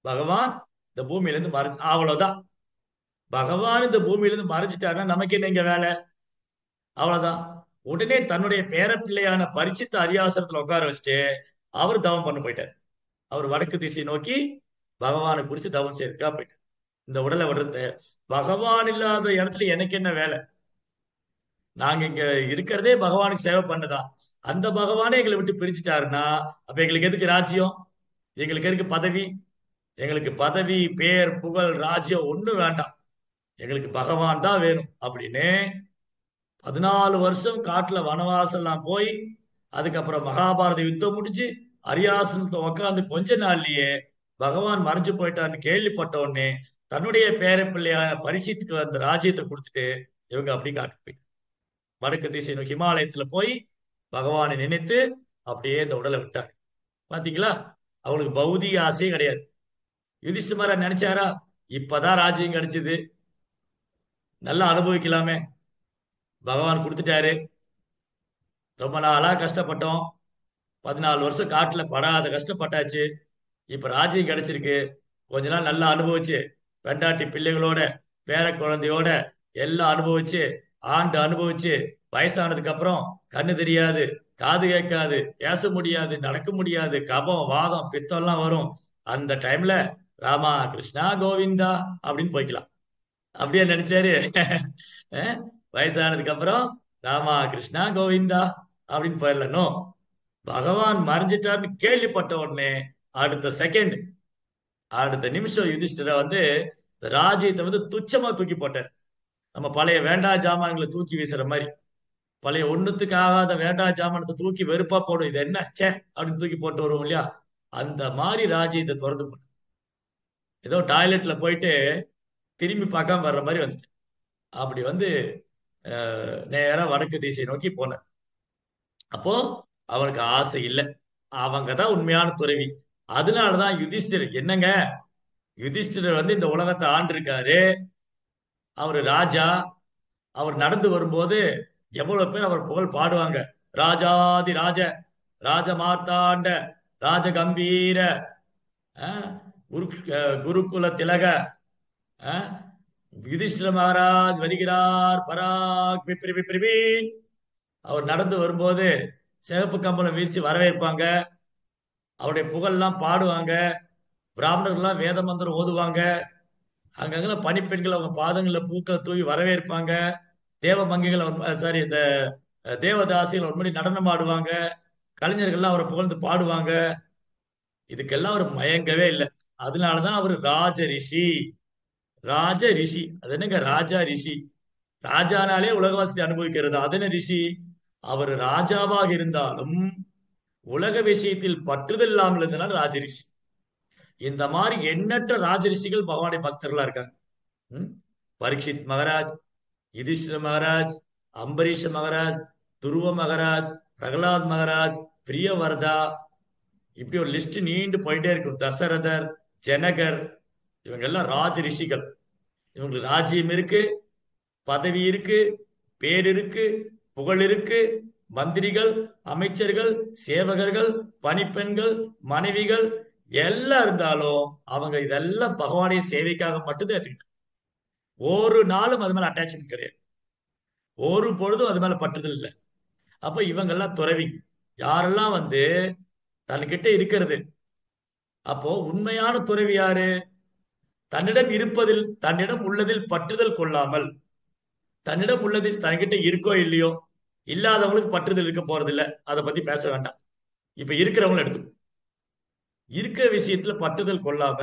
பகவான் இந்த பூமியிலிருந்து மறைச்சு, அவ்வளவுதான். பகவான் இந்த பூமியிலிருந்து மறைச்சிட்டாருன்னா நமக்கு என்ன இங்க வேலை? அவ்வளவுதான். உடனே தன்னுடைய பேரப்பிள்ளையான பரிச்சித்த அரியாசனத்துல உட்கார வச்சுட்டு அவர் தவம் பண்ண போயிட்டார். அவர் வடக்கு திசை நோக்கி பகவானை குறிச்சு தவம் செய்யறதுக்கா போயிட்டார். இந்த உடலை விடுறது, பகவான் இல்லாத இடத்துல எனக்கு என்ன வேலை? நாங்க இங்க இருக்கிறதே பகவானுக்கு சேவை பண்ணதான். அந்த பகவானே எங்களை விட்டு பிரிச்சுட்டாருன்னா அப்ப எங்களுக்கு எதுக்கு ராஜ்யம், எங்களுக்கு எதுக்கு பதவி? எங்களுக்கு பதவி, பேர், புகழ், ராஜ்யம் ஒண்ணும் வேண்டாம், எங்களுக்கு பகவான் தான் வேணும் அப்படின்னு 14 வருஷம் காட்டுல வனவாசம் போய், அதுக்கப்புறம் மகாபாரத யுத்தம் முடிஞ்சு அரியாசனத்தை உட்காந்து கொஞ்ச நாள்லயே பகவான் மறைஞ்சு போயிட்டான்னு கேள்விப்பட்ட உடனே தன்னுடைய பேர பிள்ளையான பரிசித்துக்கு அந்த ராஜ்யத்தை கொடுத்துட்டு இவங்க அப்படி காட்டு போய் வடக்கு திசை நோக்கி ஹிமாலயத்துல போய் பகவானை நினைத்து அப்படியே இந்த உடலை விட்டாங்க. பாத்தீங்களா? அவங்களுக்கு பௌதிக ஆசையே கிடையாது. யுதிஷ்டிரா நினைச்சாரா, இப்பதான் ராஜ்யம் கிடைச்சது, நல்லா அனுபவிக்கலாமே, பகவான் கொடுத்துட்டாரு, ரொம்ப நாளா கஷ்டப்பட்டோம், 14 வருஷம் காட்டுல படாத கஷ்டப்பட்டாச்சு, இப்ப ராஜ்யம் கிடைச்சிருக்கு, கொஞ்ச நாள் நல்லா அனுபவிச்சு பெண்டாட்டி பிள்ளைகளோட பேர குழந்தையோட எல்லாம் அனுபவிச்சு ஆண்டு அனுபவிச்சு வயசானதுக்கு அப்புறம் கண்ணு தெரியாது, காது கேட்காது, பேச முடியாது, நடக்க முடியாது, கபம் வாதம் பித்தம் எல்லாம் வரும். அந்த டைம்ல ராமா கிருஷ்ணா கோவிந்தா அப்படின்னு போய்க்கலாம். அப்படியே நினைச்சாரு. அஹ், வயசானதுக்கு அப்புறம் ராமா கிருஷ்ணா கோவிந்தா அப்படின்னு போயிடலனோ. பகவான் மறைஞ்சிட்டாருன்னு கேள்விப்பட்ட உடனே அடுத்த செகண்ட், அடுத்த நிமிஷம் யுதிஷ்டிர வந்து ராஜ்யத்தை வந்து துச்சமா தூக்கி போட்டார். நம்ம பழைய வேண்டா ஜாமான்களை தூக்கி வீசுற மாதிரி, பழைய ஒண்ணுத்துக்கு ஆகாத வேண்டா ஜாமானத்தை தூக்கி வெறுப்பா போடும், இது என்ன சே அப்படின்னு தூக்கி போட்டு வருவோம் இல்லையா, அந்த மாதிரி ராஜ்யத்தை திறந்து போட்டு ஏதோ டாய்லெட்ல போயிட்டு திரும்பி பார்க்காம வர்ற மாதிரி வந்துட்டு அப்படி வந்து நேரா வடக்கு திசை நோக்கி போனார். அப்போ அவனுக்கு ஆசை இல்லை, அவங்க தான் உண்மையான துறவி. அதனாலதான் யுதிஷ்டிரர் என்னங்க, யுதிஷ்டிரர் வந்து இந்த உலகத்தை ஆண்டிருக்காரு, அவரு ராஜா. அவர் நடந்து வரும்போது எவ்வளவு பேர் அவர் புகழ் பாடுவாங்க. ராஜாதி ராஜ, ராஜ மார்த்தாண்ட, ராஜ கம்பீர, அஹ், குரு குருகுல திலக, அஹ், யுதிஷ்டிர மகாராஜ் வருகிறார் பராக் விப்ரி விப்ரிவீன். அவர் நடந்து வரும்போது சிகப்பு கம்பளம் வீழ்ச்சி வரவேற்பாங்க, அவருடைய புகழ்லாம் பாடுவாங்க, பிராமணர்கள்லாம் வேத மந்திரம் ஓதுவாங்க, அங்கங்கெல்லாம் பணிப்பெண்கள் அவங்க பாதங்கள்ல பூக்களை தூவி வரவேற்பாங்க, தேவ மங்கைகள் சாரி இந்த தேவதாசிகள் ஒரு மணி நடனம் ஆடுவாங்க, கலைஞர்கள்லாம் அவரை புகழ்ந்து பாடுவாங்க. இதுக்கெல்லாம் அவர் மயங்கவே இல்லை. அதனாலதான் அவர் ராஜ ரிஷி. ராஜ ரிஷி அது என்னங்க ராஜா ரிஷி, ராஜானாலே உலகவாசி அனுபவிக்கிறது, அது என்ன ரிஷி. அவர் ராஜாவாக இருந்தாலும் உலக விஷயத்தில் பற்றுதல் இல்லாமல் இருந்தனால ராஜ ரிஷி. இந்த மாதிரி எண்ணற்ற ராஜ ரிஷிகள் பகவானுடைய பக்தர்களா இருக்காங்க. ம்? பரீட்சித் மகாராஜ், யுதிஷ்டிர மகாராஜ், அம்பரீஷ மகாராஜ், துருவ மகாராஜ், பிரகலாத் மகாராஜ், பிரியவர்தா, இப்படி ஒரு லிஸ்ட் நீண்டு போயிட்டே இருக்கும். தசரதர், ஜனகர், இவங்க எல்லாம் ராஜ ரிஷிகள். இவங்களுக்கு ராஜ்யம் இருக்கு, பதவி இருக்கு, பேர் இருக்கு, புகழ் இருக்கு, மந்திரிகள், அமைச்சர்கள், சேவகர்கள், பணிப்பெண்கள், மனைவிகள் எல்லாம் இருந்தாலும் அவங்க இதெல்லாம் பகவானுடைய சேவைக்காக மட்டும்தான் எடுத்துக்கிட்டாங்க. ஒரு நாளும் அது மேல அட்டாச்மெண்ட் கிடையாது, ஒரு பொழுதும் அது மேல பற்றுதல் இல்லை. அப்ப இவங்க எல்லாம் துறவி. யாரெல்லாம் வந்து தன்கிட்ட இருக்கிறது, அப்போ உண்மையான துறவி யாரு? தன்னிடம் இருப்பதில், தன்னிடம் உள்ளதில் பற்றுதல் கொள்ளாமல், தன்னிடம் உள்ளதில் தன்கிட்ட இருக்கோ இல்லையோ, இல்லாதவங்களுக்கு பற்றுதல் இருக்க போறது இல்ல, அதை பத்தி பேச வேண்டாம். இப்ப இருக்கிறவங்களை எடுத்து இருக்க விஷயத்துல பற்றுதல் கொள்ளாம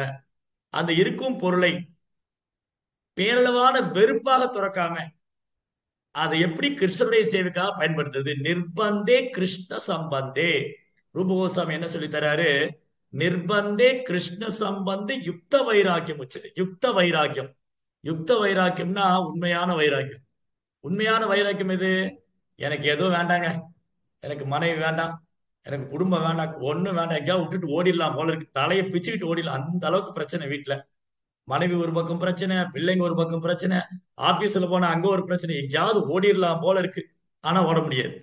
அந்த இருக்கும் பொருளை பேரளவான வெறுப்பாக துறக்காம அதை எப்படி கிருஷ்ணனுடைய சேவைக்காக பயன்படுத்துறது. நிர்பந்தே கிருஷ்ண சம்பந்தே. ரூபகோசாமி என்ன சொல்லி தராரு, நிர்பந்தே கிருஷ்ண சம்பந்தே யுக்த வைராக்கியம் உச்சது. யுக்த வைராக்கியம், யுக்த வைராக்கியம்னா உண்மையான வைராக்கியம். உண்மையான வைராக்கியம் எது? எனக்கு எதுவும் வேண்டாங்க, எனக்கு மனைவி வேண்டாம், எனக்கு குடும்பம் வேண்டாம், ஒண்ணும் வேண்டாம், எங்கேயாவது விட்டுட்டு ஓடிடலாம் போல இருக்கு, தலையை பிச்சுக்கிட்டு ஓடிடலாம், அந்த அளவுக்கு பிரச்சனை வீட்டுல. மனைவி ஒரு பக்கம் பிரச்சனை, பிள்ளைங்க ஒரு பக்கம் பிரச்சனை, ஆபீஸ்ல போனா அங்க ஒரு பிரச்சனை, எங்கேயாவது ஓடிடலாம் போல இருக்கு, ஆனா ஓட முடியாது.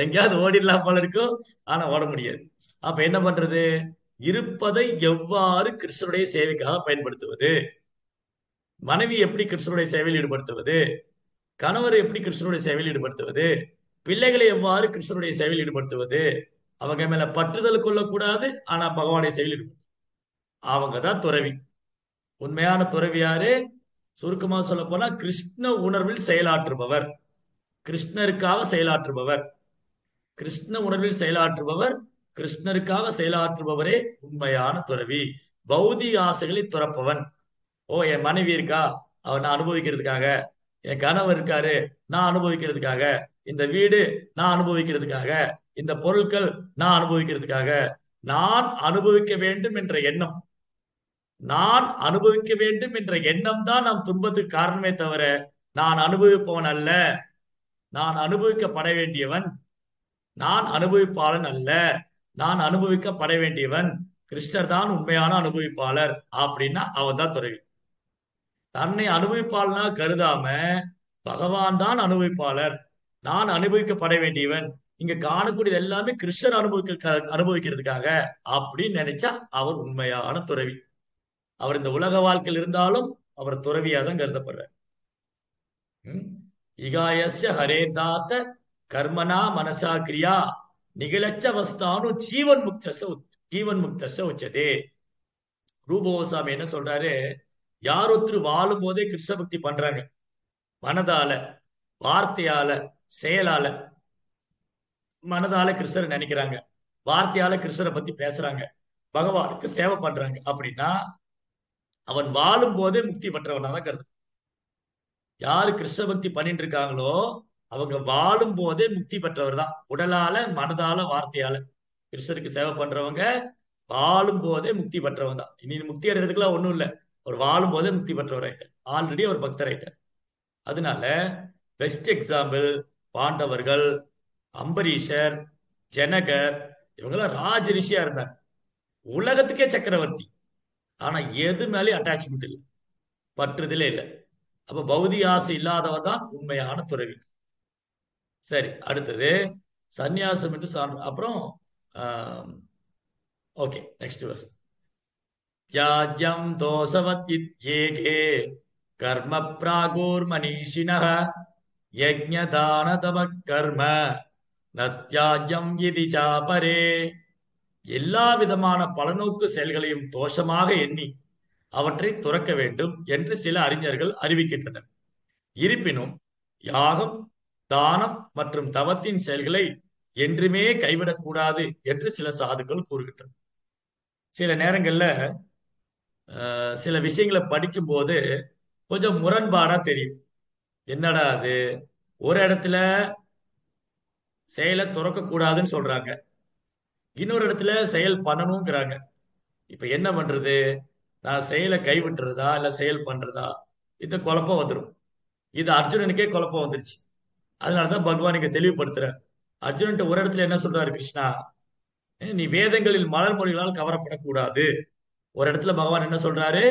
எங்கேயாவது ஓடிடலாம் போல இருக்கும், ஆனா ஓட முடியாது. அப்ப என்ன பண்றது? இருப்பதை எவ்வாறு கிருஷ்ணனுடைய சேவைக்காக பயன்படுத்துவது, மனைவி எப்படி கிருஷ்ணனுடைய சேவையில் ஈடுபடுத்துவது, கணவரை எப்படி கிருஷ்ணனுடைய சேவையில் ஈடுபடுத்துவது, பிள்ளைகளை எவ்வாறு கிருஷ்ணனுடைய சேவையில் ஈடுபடுத்துவது. அவங்க மேல பற்றுதல் கொள்ளக்கூடாது, ஆனா பகவானுடைய சேவையில் ஈடுபடுத்து. அவங்க தான் துறவி. உண்மையான துறவி யாரு? சுருக்கமா சொல்ல போனா கிருஷ்ண உணர்வில் செயலாற்றுபவர், கிருஷ்ணருக்காக செயலாற்றுபவர். கிருஷ்ண உணர்வில் செயலாற்றுபவர், கிருஷ்ணருக்காக செயலாற்றுபவரே உண்மையான துறவி. பௌதிக ஆசைகளை துறப்பவன். ஓ, என் மனைவி இருக்கா, அவன் நான் அனுபவிக்கிறதுக்காக, என் கணவர் இருக்காரு நான் அனுபவிக்கிறதுக்காக, இந்த வீடு நான் அனுபவிக்கிறதுக்காக, இந்த பொருட்கள் நான் அனுபவிக்கிறதுக்காக, நான் அனுபவிக்க வேண்டும் என்ற எண்ணம், நான் அனுபவிக்க வேண்டும் என்ற எண்ணம் தான் நம் துன்பத்துக்கு காரணமே தவிர நான் அனுபவிப்பவன் அல்ல. நான் அனுபவிக்கப்பட வேண்டியவன், நான் அனுபவிப்பாளன் அல்ல. நான் அனுபவிக்கப்பட வேண்டியவன், கிருஷ்ணர் தான் உண்மையான அனுபவிப்பாளர் அப்படின்னா அவன் தான் துறவி. தன்னை அனுபவிப்பாளனா கருதாம பகவான் தான் அனுபவிப்பாளர், நான் அனுபவிக்கப்பட வேண்டியவன், இங்க காணக்கூடியது எல்லாமே கிருஷ்ணர் அனுபவிக்கிறதுக்காக அப்படின்னு நினைச்சா அவர் உண்மையான துறவி. அவர் இந்த உலக வாழ்க்கையில் இருந்தாலும் அவர் துறவியா தான் கருதப்படுறார். இகாயஸ்ய ஹரேதாச கர்மனா மனசா கிரியா நிகிலச்ச வஸ்தானு ஜீவன் முக்தச உச்சதே. ரூபகோசாமி என்ன சொல்றாரு, யார் ஒருத்தர் வாழும் போதே கிருஷ்ண பக்தி பண்றாங்க, மனதால, வார்த்தையால, செயலால. மனதால கிருஷ்ணரை நினைக்கிறாங்க, வார்த்தையால கிருஷ்ணரை பத்தி பேசுறாங்க, பகவானுக்கு சேவை பண்றாங்க அப்படின்னா அவன் வாழும் போதே முக்தி பெற்றவனா தான் கருது. யாரு கிருஷ்ண பக்தி பண்ணிட்டு இருக்காங்களோ அவங்க வாழும் போதே முக்தி பெற்றவர் தான். உடலால, மனதால, வார்த்தையால கிருஷ்ணருக்கு சேவை பண்றவங்க வாழும் போதே முக்தி பெற்றவன் தான். இனி முக்தி அடைறதுக்குலாம் ஒண்ணும் இல்லை, அவர் வாழும் போதே முக்தி பெற்றவர் ஆயிட்டார், ஆல்ரெடி அவர் பக்தர் ஆயிட்டார். அதனால பெஸ்ட் எக்ஸாம்பிள் பாண்டவர்கள், அம்பரீஷர், ஜனகர், இவங்கெல்லாம் ராஜ ரிஷியா இருந்தாங்க, உலகத்துக்கே சக்கரவர்த்தி. ஆனா எது மேலேயும் அட்டாச்மெண்ட் இல்லை, பற்றுதலே இல்லை. அப்ப பௌதிக ஆசை இல்லாதவன் தான் உண்மையான துறவி. சரி, அடுத்தது சந்நியாசம் என்று சான்று. அப்புறம் ஓகே, நெக்ஸ்ட் வர்ஸ். தியாஜ்யம் தோசவத் இத்யேகே கர்ம பிராகோர் மனிஷினஹ யஜ்ஞதான தப கர்ம நத்யாஜ்யம் இதி சாபரே. எல்லா விதமான பலநோக்கு செயல்களையும் தோஷமாக எண்ணி அவற்றை துறக்க வேண்டும் என்று சில அறிஞர்கள் அறிவிக்கின்றனர். இருப்பினும் யாகம், தானம் மற்றும் தவத்தின் செயல்களை என்றுமே கைவிடக்கூடாது என்று சில சாதுக்கள் கூறுகின்றனர். சில நேரங்கள்ல சில விஷயங்களை படிக்கும் போது கொஞ்சம் முரண்பாடா தெரியும். என்னடா அது, ஒரு இடத்துல செயலை துறக்க கூடாதுன்னு சொல்றாங்க, இன்னொரு இடத்துல செயல் பண்ணணுங்கிறாங்க. இப்ப என்ன பண்றது, நான் செயலை கைவிட்டுறதா இல்ல செயல் பண்றதா, இந்த குழப்பம் வந்துடும். இது அர்ஜுனனுக்கே குழப்பம் வந்துருச்சு. அதனாலதான் பகவான் இங்க தெளிவுபடுத்துறார். அர்ஜுனன் ஒரு இடத்துல என்ன சொல்றாரு கிருஷ்ணா, நீ வேதங்களில் மலர் மொழிகளால் கவரப்படக்கூடாது. ஒரு இடத்துல பகவான் என்ன சொல்றாரு,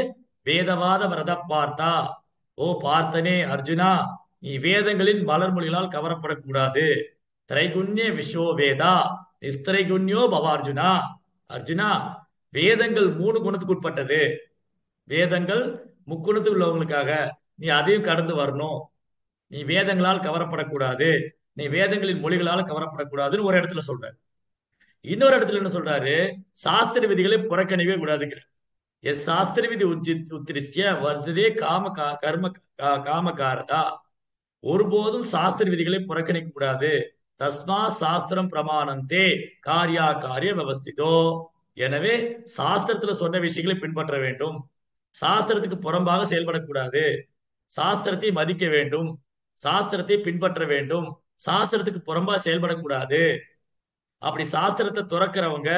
வேதவாத விரத பார்த்தா, ஓ பார்த்தனே அர்ஜுனா, நீ வேதங்களின் மலர் மொழிகளால் கவரப்படக்கூடாது. திரைகுண்ய விஸ்வோ வேதா நிஸ்திரைகுண்யோ பவார்ஜுனா. அர்ஜுனா, வேதங்கள் 3 குணத்துக்கு உட்பட்டது. வேதங்கள் முக்குணத்துக்கு உள்ளவங்களுக்காக, நீ அதையும் கடந்து வரணும். நீ வேதங்களால் கவரப்படக்கூடாது, நீ வேதங்களின் மொழிகளால் கவரப்படக்கூடாதுன்னு ஒரு இடத்துல சொல்ற. இன்னொரு இடத்துல என்ன சொல்றாரு, சாஸ்திர விதிகளை புறக்கணிவே கூடாதுங்கிற. எஸ் சாஸ்திர விதி உத்திரிஷ்ய வர்ஜதே கர்ம காமகாரதா. ஒருபோதும் சாஸ்திர விதிகளை புறக்கணிக்க கூடாது. தஸ்மா சாஸ்திரம் பிரமாணந்தே காரியா காரிய விவஸ்திதோ. எனவே சாஸ்திரத்துல சொன்ன விஷயங்களை பின்பற்ற வேண்டும், சாஸ்திரத்துக்கு புறம்பாக செயல்படக்கூடாது, சாஸ்திரத்தை மதிக்க வேண்டும், சாஸ்திரத்தை பின்பற்ற வேண்டும், சாஸ்திரத்துக்கு புறம்பா செயல்படக்கூடாது. அப்படி சாஸ்திரத்தை துறக்கிறவங்க,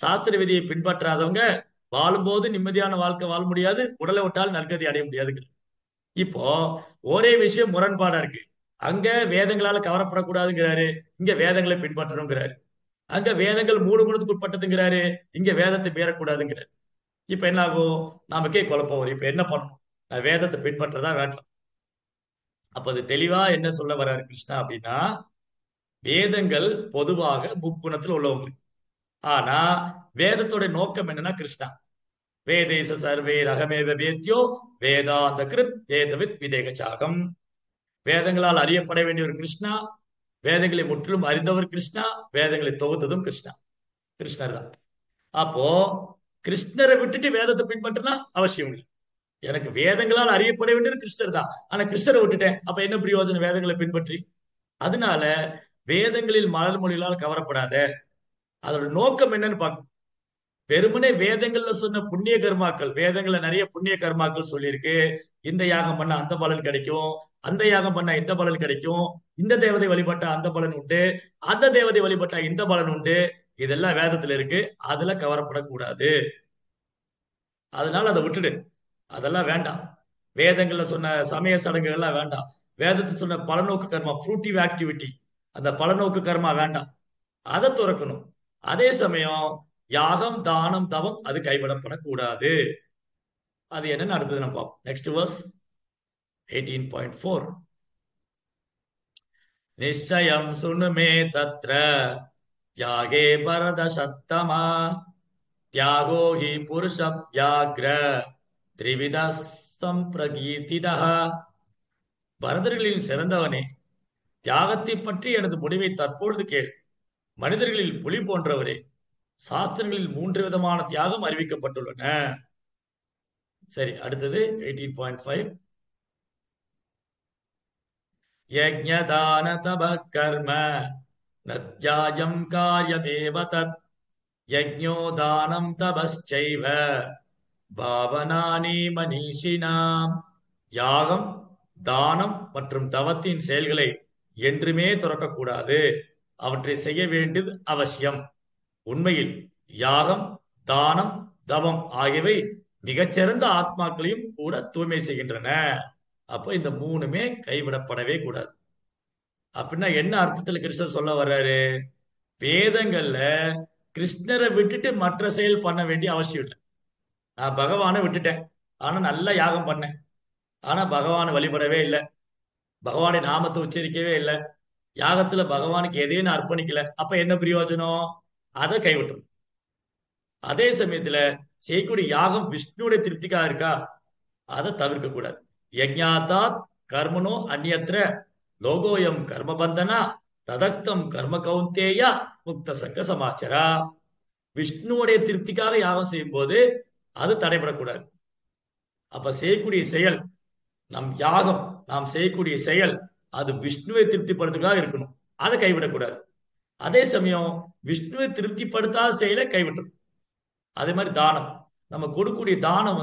சாஸ்திர விதியை பின்பற்றாதவங்க வாழும்போது நிம்மதியான வாழ்க்கை வாழ முடியாது, உடலை விட்டால் நற்கதி அடைய முடியாது. இப்போ ஒரே விஷயம் முரண்பாடா இருக்கு. அங்க வேதங்களால கவரப்படக்கூடாதுங்கிறாரு, இங்க வேதங்களை பின்பற்றணுங்கிறாரு. அங்க வேதங்கள் 3 குணத்துக்கு உட்பட்டதுங்கிறாரு, இங்க வேதத்தை மீறக்கூடாதுங்கிறாரு. இப்ப என்ன ஆகும், நமக்கே குழப்பம் வரும். இப்ப என்ன பண்ணணும், நான் வேதத்தை பின்பற்றதா வேண்டாம்? அப்ப அது தெளிவா என்ன சொல்ல வர்றாரு கிருஷ்ணா அப்படின்னா, வேதங்கள் பொதுவாக முக்குணத்துல உள்ளவங்க. ஆனா வேதத்தோட நோக்கம் என்னன்னா கிருஷ்ணா, வேதேச சர்வே ரகமேவ வேத்யோ வேதாந்த கிருத் வேதவித் விதேகச்சாகம். வேதங்களால் அறியப்பட வேண்டியவர் கிருஷ்ணா, வேதங்களை முற்றிலும் அறிந்தவர் கிருஷ்ணா, வேதங்களை தொகுத்ததும் கிருஷ்ணா, கிருஷ்ணர் தான். அப்போ கிருஷ்ணரை விட்டுட்டு வேதத்தை பின்பற்றினா அவசியம் இல்லை. எனக்கு வேதங்களால் அறியப்பட வேண்டியது கிருஷ்ணர் தான், ஆனா கிருஷ்ணரை விட்டுட்டேன், அப்ப என்ன பிரயோஜனம் வேதங்களை பின்பற்றி? அதனால வேதங்களில் மலர் மொழிகளால் கவரப்படாத. அதோட நோக்கம் என்னன்னு பார்க்கணும். வெறுமனே வேதங்கள்ல சொன்ன புண்ணிய கர்மாக்கள், வேதங்கள்ல நிறைய புண்ணிய கர்மாக்கள் சொல்லியிருக்கு. இந்த யாகம் பண்ண அந்த பலன் கிடைக்கும், அந்த யாகம் பண்ண இந்த பலன் கிடைக்கும், இந்த தேவதை வழிபட்டா அந்த பலன் உண்டு, அந்த தேவதை வழிபட்டா இந்த பலன் உண்டு, இதெல்லாம் வேதத்துல இருக்கு. அதுல கவரப்படக்கூடாது. அதனால அதை விட்டுடு, அதெல்லாம் வேண்டாம். வேதங்கள்ல சொன்ன சமய சடங்குகள்லாம் வேண்டாம். வேதத்தை சொன்ன பலநோக்கு கர்மா, ஃப்ரூட்டிவ் ஆக்டிவிட்டி, அந்த பலநோக்கு கர்மா வேண்டாம், அதை துறக்கணும். அதே சமயம் யாகம், தானம், தவம் அது கைவிடப்படக்கூடாது. அது என்னன்னு அடுத்தது நம்ம பார்ப்போம். Next verse 18.4. நிச்சயம் சுனுமே தத்ர தியாகே பரத சத்தமா தியாகோ ஹி புருஷ வியாக்ர திரிவித சம்பிரகீர்த்திதா. பரதர்களில் சிறந்தவனே, தியாகத்தை பற்றி எனது முடிவை தற்பொழுது கேள். மனிதர்களில் புலி போன்றவரே, சாஸ்திரங்களில் 3 விதமான தியாகம் அறிவிக்கப்பட்டுள்ளன. சரி, அடுத்தது 18.5. யஜ்ஞதான தப கர்ம நத்யாயம் காரியமேவ தத் யஜ்ஞோ தானம் தபஸ்சைவ பாவனானி மனிஷினாம். யாகம், தானம் மற்றும் தவத்தின் செயல்களை என்றுமே துறக்கக்கூடாது. அவற்றை செய்ய வேண்டியது அவசியம். உண்மையில் யாகம், தானம், தவம் ஆகியவை மிகச்சிறந்த ஆத்மாக்களையும் கூட தூய்மை செய்கின்றன. அப்போ இந்த 3மே கைவிடப்படவே கூடாது. அப்படின்னா என்ன அர்த்தத்துல கிருஷ்ணர் சொல்ல வர்றாரு? வேதங்கள்ல கிருஷ்ணரை விட்டுட்டு மற்ற செயல் பண்ண வேண்டிய அவசியம் இல்லை. நான் பகவானை விட்டுட்டேன், ஆனா நல்லா யாகம் பண்ணேன், ஆனா பகவானை வழிபடவே இல்லை, பகவானுடைய நாமத்தை உச்சரிக்கவே இல்லை, யாகத்துல பகவானுக்கு எதையும் நான் அர்ப்பணிக்கல, அப்ப என்ன பிரயோஜனம்? அதை கைவிட்டுரும். அதே சமயத்துல செய்யக்கூடிய யாகம் விஷ்ணுடைய திருப்திக்காக இருக்கா, அதை தவிர்க்க கூடாது. யஜ்ஞாத்தாத் கர்மனோ அந்நியத்திர லோகோயம் கர்மபந்தனா ததக்தம் கர்ம கௌந்தேயா முக்த சங்க சமாச்சாரா. விஷ்ணுவுடைய திருப்திக்காக யாகம் செய்யும் போது அது தடைபடக்கூடாது. அப்ப செய்யக்கூடிய செயல், நம் யாகம், நாம் செய்யக்கூடிய செயல் அது விஷ்ணுவை திருப்திப்படுத்துக்காக இருக்கணும், அதை கைவிடக்கூடாது. அதே சமயம் விஷ்ணுவை திருப்திப்படுத்தாத செயலை கைவிட்டணும். அதே மாதிரி தானம், நம்ம கொடுக்கக்கூடிய தானம்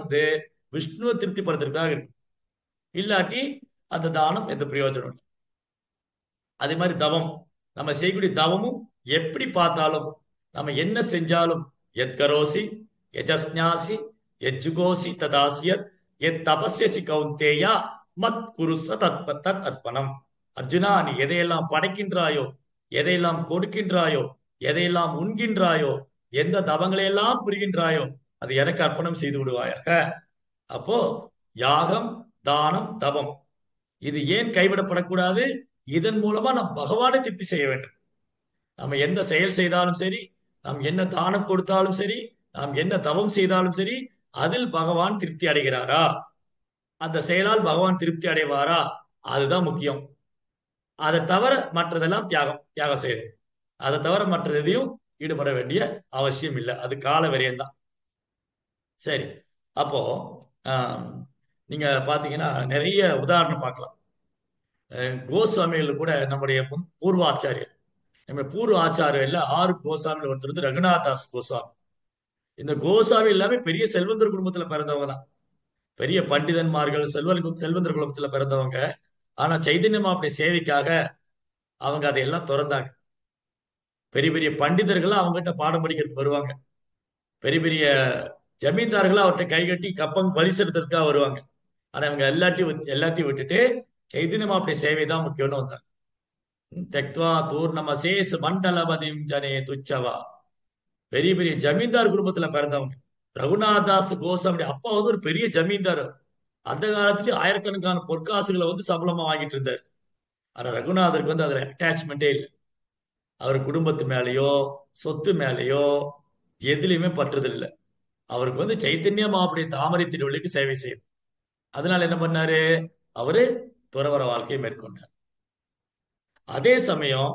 விஷ்ணுவை திருப்திப்படுத்துறதுக்காக இருக்கும், இல்லாட்டி அந்த தானம் எந்த பிரயோஜனம் இல்லை. அதே மாதிரி தவம், நம்ம செய்யக்கூடிய தவமும் எப்படி பார்த்தாலும், நம்ம என்ன செஞ்சாலும் எத்கரோசி யஜஸ்ஞாசி எஜ்ஜுகோசி ததாசியத் எத் தபஸ்யசி கௌந்தேயா மத் குருஸ்வ தத் அர்ப்பணம். அர்ஜுனா, நீ எதையெல்லாம் படைக்கின்றாயோ, எதையெல்லாம் கொடுக்கின்றாயோ, எதையெல்லாம் உண்கின்றாயோ, எந்த தவங்களையெல்லாம் புரிகின்றாயோ அது எனக்கு அர்ப்பணம் செய்து விடுவாயாக. அப்போ யாகம், தானம், தவம் இது ஏன் கைவிடப்படக்கூடாது? இதன் மூலமா நாம் பகவானை திருப்தி செய்ய வேண்டும். நம்ம எந்த செயல் செய்தாலும் சரி, நாம் என்ன தானம் கொடுத்தாலும் சரி, நாம் என்ன தவம் செய்தாலும் சரி, அதில் பகவான் திருப்தி அடைகிறாரா, அந்த செயலால் பகவான் திருப்தி அடைவாரா, அதுதான் முக்கியம். அதை தவிர மற்றதெல்லாம் தியாகம், தியாகம் செய்யுது. அதை தவிர மற்ற எதையும் ஈடுபட வேண்டிய அவசியம் இல்லை, அது கால விரயம் தான். சரி, அப்போ ஆஹ், நீங்க பாத்தீங்கன்னா நிறைய உதாரணம் பார்க்கலாம். கோஸ்வாமிகள் கூட நம்முடைய பூர்வ ஆச்சாரியர், நம்ம பூர்வ ஆச்சாரியர்ல 6 கோசாமிகள் ஒருத்தர் ரகுநாதாஸ் கோஸ்வாமி. இந்த கோசாமி எல்லாமே பெரிய செல்வந்தர் குடும்பத்துல பிறந்தவங்க தான், பெரிய பண்டிதன்மார்கள், செல்வந்தர் குடும்பத்துல பிறந்தவங்க. ஆனா சைதன்ய மாவுடைய சேவைக்காக அவங்க அதையெல்லாம் திறந்தாங்க. பெரிய பெரிய பண்டிதர்கள் அவங்ககிட்ட பாடம் படிக்கிறதுக்கு வருவாங்க, பெரிய பெரிய ஜமீன்தார்கள் அவர்கிட்ட கைகட்டி கப்பம் பலி செலுத்துறதுக்காக வருவாங்க. ஆனா இவங்க எல்லாத்தையும் விட்டுட்டு சைதன்ய மாவுடைய சேவை தான் முக்கியம்னு வந்தாங்க. தெக்வா தூர்ணமசேஸ் மண்டலபதிம் ஜனே துச்சவா. பெரிய பெரிய ஜமீன்தார் குடும்பத்துல பிறந்தவங்க. ரகுநாதாஸ் கோசாமி அப்பா ஒரு பெரிய ஜமீன்தார். அந்த காலத்திலேயே ஆயிரக்கணக்கான பொற்காசுகளை சம்பளமா வாங்கிட்டு இருந்தார். ஆனா ரகுநாதருக்கு அதுல அட்டாச்மெண்டே இல்லை. அவர் குடும்பத்து மேலேயோ சொத்து மேலேயோ எதுலையுமே பற்றுதல் இல்லை. அவருக்கு சைத்தன்ய மாவுடைய தாமரை திருவள்ளிக்கு சேவை செய்யும். அதனால என்ன பண்ணாரு? அவரு துறவற வாழ்க்கையை மேற்கொண்டார். அதே சமயம்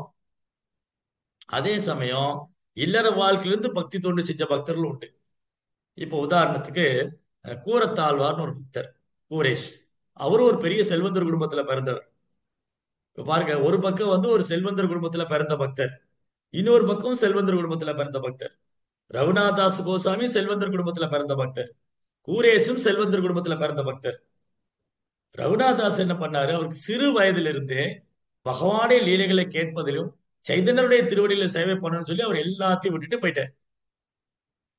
அதே சமயம் இல்லற வாழ்க்கையிலிருந்து பக்தி தொண்டு செஞ்ச பக்தர்கள் உண்டு. இப்போ உதாரணத்துக்கு கூரத்தாழ்வார்னு ஒரு பக்தர், கூரேஷ். அவரும் ஒரு பெரிய செல்வந்தர் குடும்பத்துல பிறந்தவர். இப்ப பாருங்க, ஒரு பக்கம் ஒரு செல்வந்தர் குடும்பத்துல பிறந்த பக்தர், இன்னொரு பக்கம் செல்வந்தர் குடும்பத்துல பிறந்த பக்தர். ரகுநாதாஸ் கோசாமி செல்வந்தர் குடும்பத்துல பிறந்த பக்தர், கூரேஷும் செல்வந்தர் குடும்பத்துல பிறந்த பக்தர். ரகுநாதாஸ் என்ன பண்ணாரு? அவருக்கு சிறு வயதிலிருந்தே பகவானுடைய லீலைகளை கேட்பதிலும் சைதன்யருடைய திருவடியில சேவை பண்ணணும்னு சொல்லி அவர் எல்லாத்தையும் விட்டுட்டு போயிட்டார்.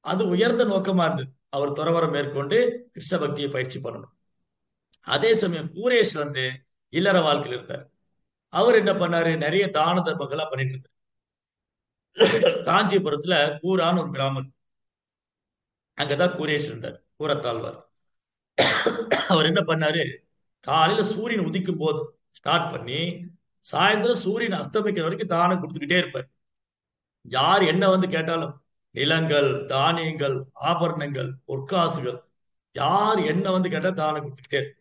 அது உயர்ந்த நோக்கமா இருந்தது. அவர் துறவரம் மேற்கொண்டு கிருஷ்ண பக்தியை பயிற்சி பண்ணணும். அதே சமயம் கூரேஷ் இல்லற வாழ்க்கையில் இருந்தார். அவர் என்ன பண்ணாரு? நிறைய தான தர்மங்களா பண்ணிட்டு இருந்தார். காஞ்சிபுரத்துல கூரான்னு ஒரு கிராமம், அங்கதான் கூரேஷ் இருந்தார், கூரத்தாழ்வார். அவர் என்ன பண்ணாரு? காலையில சூரியன் உதிக்கும் போது ஸ்டார்ட் பண்ணி சாயந்தரம் சூரியன் அஸ்தமிக்கிற வரைக்கும் தானம் கொடுத்துக்கிட்டே இருப்பார். யார் என்ன கேட்டாலும் நிலங்கள், தானியங்கள், ஆபரணங்கள், பொற்காசுகள் யார் என்ன வந்து கேட்டா தானம் கொடுத்துக்கிட்டே இருப்பேன்.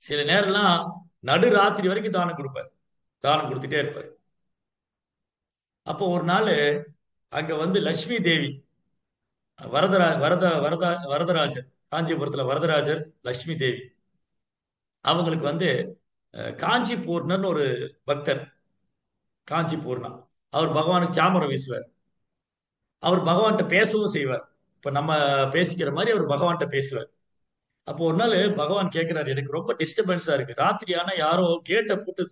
சில நேரம்லாம் நடு ராத்திரி வரைக்கும் தானம் கொடுப்பார், தானம் கொடுத்துட்டே இருப்பார். அப்போ ஒரு நாள் அங்க வந்து லட்சுமி தேவி, வரதராஜர், காஞ்சிபுரத்துல வரதராஜர், லட்சுமி தேவி, அவங்களுக்கு வந்து காஞ்சி பூர்ணர்னு ஒரு பக்தர். காஞ்சி பூர்ணா, அவர் பகவானுக்கு சாமரம் வீசுவார். அவர் பகவான்கிட்ட பேசவும் செய்வார். இப்ப நம்ம பேசிக்கிற மாதிரி அவர் பகவான்கிட்ட பேசுவார். அப்போ ஒரு நாள் பகவான் கேட்கிறாரு, எனக்கு ரொம்ப டிஸ்டர்பன்ஸா இருக்கு, ராத்திரி ஆனா யாரோ கேட்டை போட்டு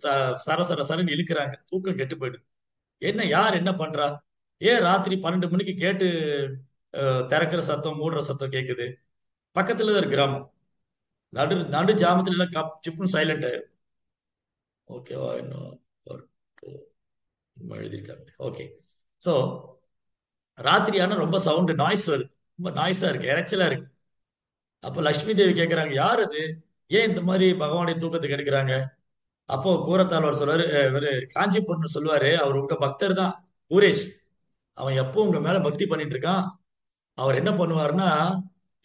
சர சர சரன்னு இழுக்கிறாங்க, தூக்கம் கெட்டு போயிடுது. என்ன, யார் என்ன பண்றா? ஏன் ராத்திரி 12 மணிக்கு கேட்டு திறக்கிற சத்தம் மூடுற சத்தம் கேட்குது? பக்கத்துல தான் இருக்கு கிராமம். நடு நடு ஜாமத்துல எல்லாம் கப் சிப்புன்னு சைலண்ட் ஆயிரும். ஓகேவா? இன்னும் ஒரு எழுதியிருக்காங்க. ஓகே. ஸோ ராத்திரி ஆனா ரொம்ப சவுண்டு நாய்ஸ் வருது, ரொம்ப நாய்ஸா இருக்கு, இறைச்சலா இருக்கு. அப்ப லட்சுமி தேவி கேட்கறாங்க, யார் அது? ஏன் இந்த மாதிரி பகவானுடைய தூக்கத்துக்கு எடுக்கிறாங்க? அப்போ கூரத்தாழ்வார் சொல்றாரு, இவரு காஞ்சிபுரம் சொல்லுவாரு, அவர் உங்க பக்தர் தான், ஊரேஷ். அவன் எப்போ உங்க மேல பக்தி பண்ணிட்டு இருக்கான். அவர் என்ன பண்ணுவாருன்னா,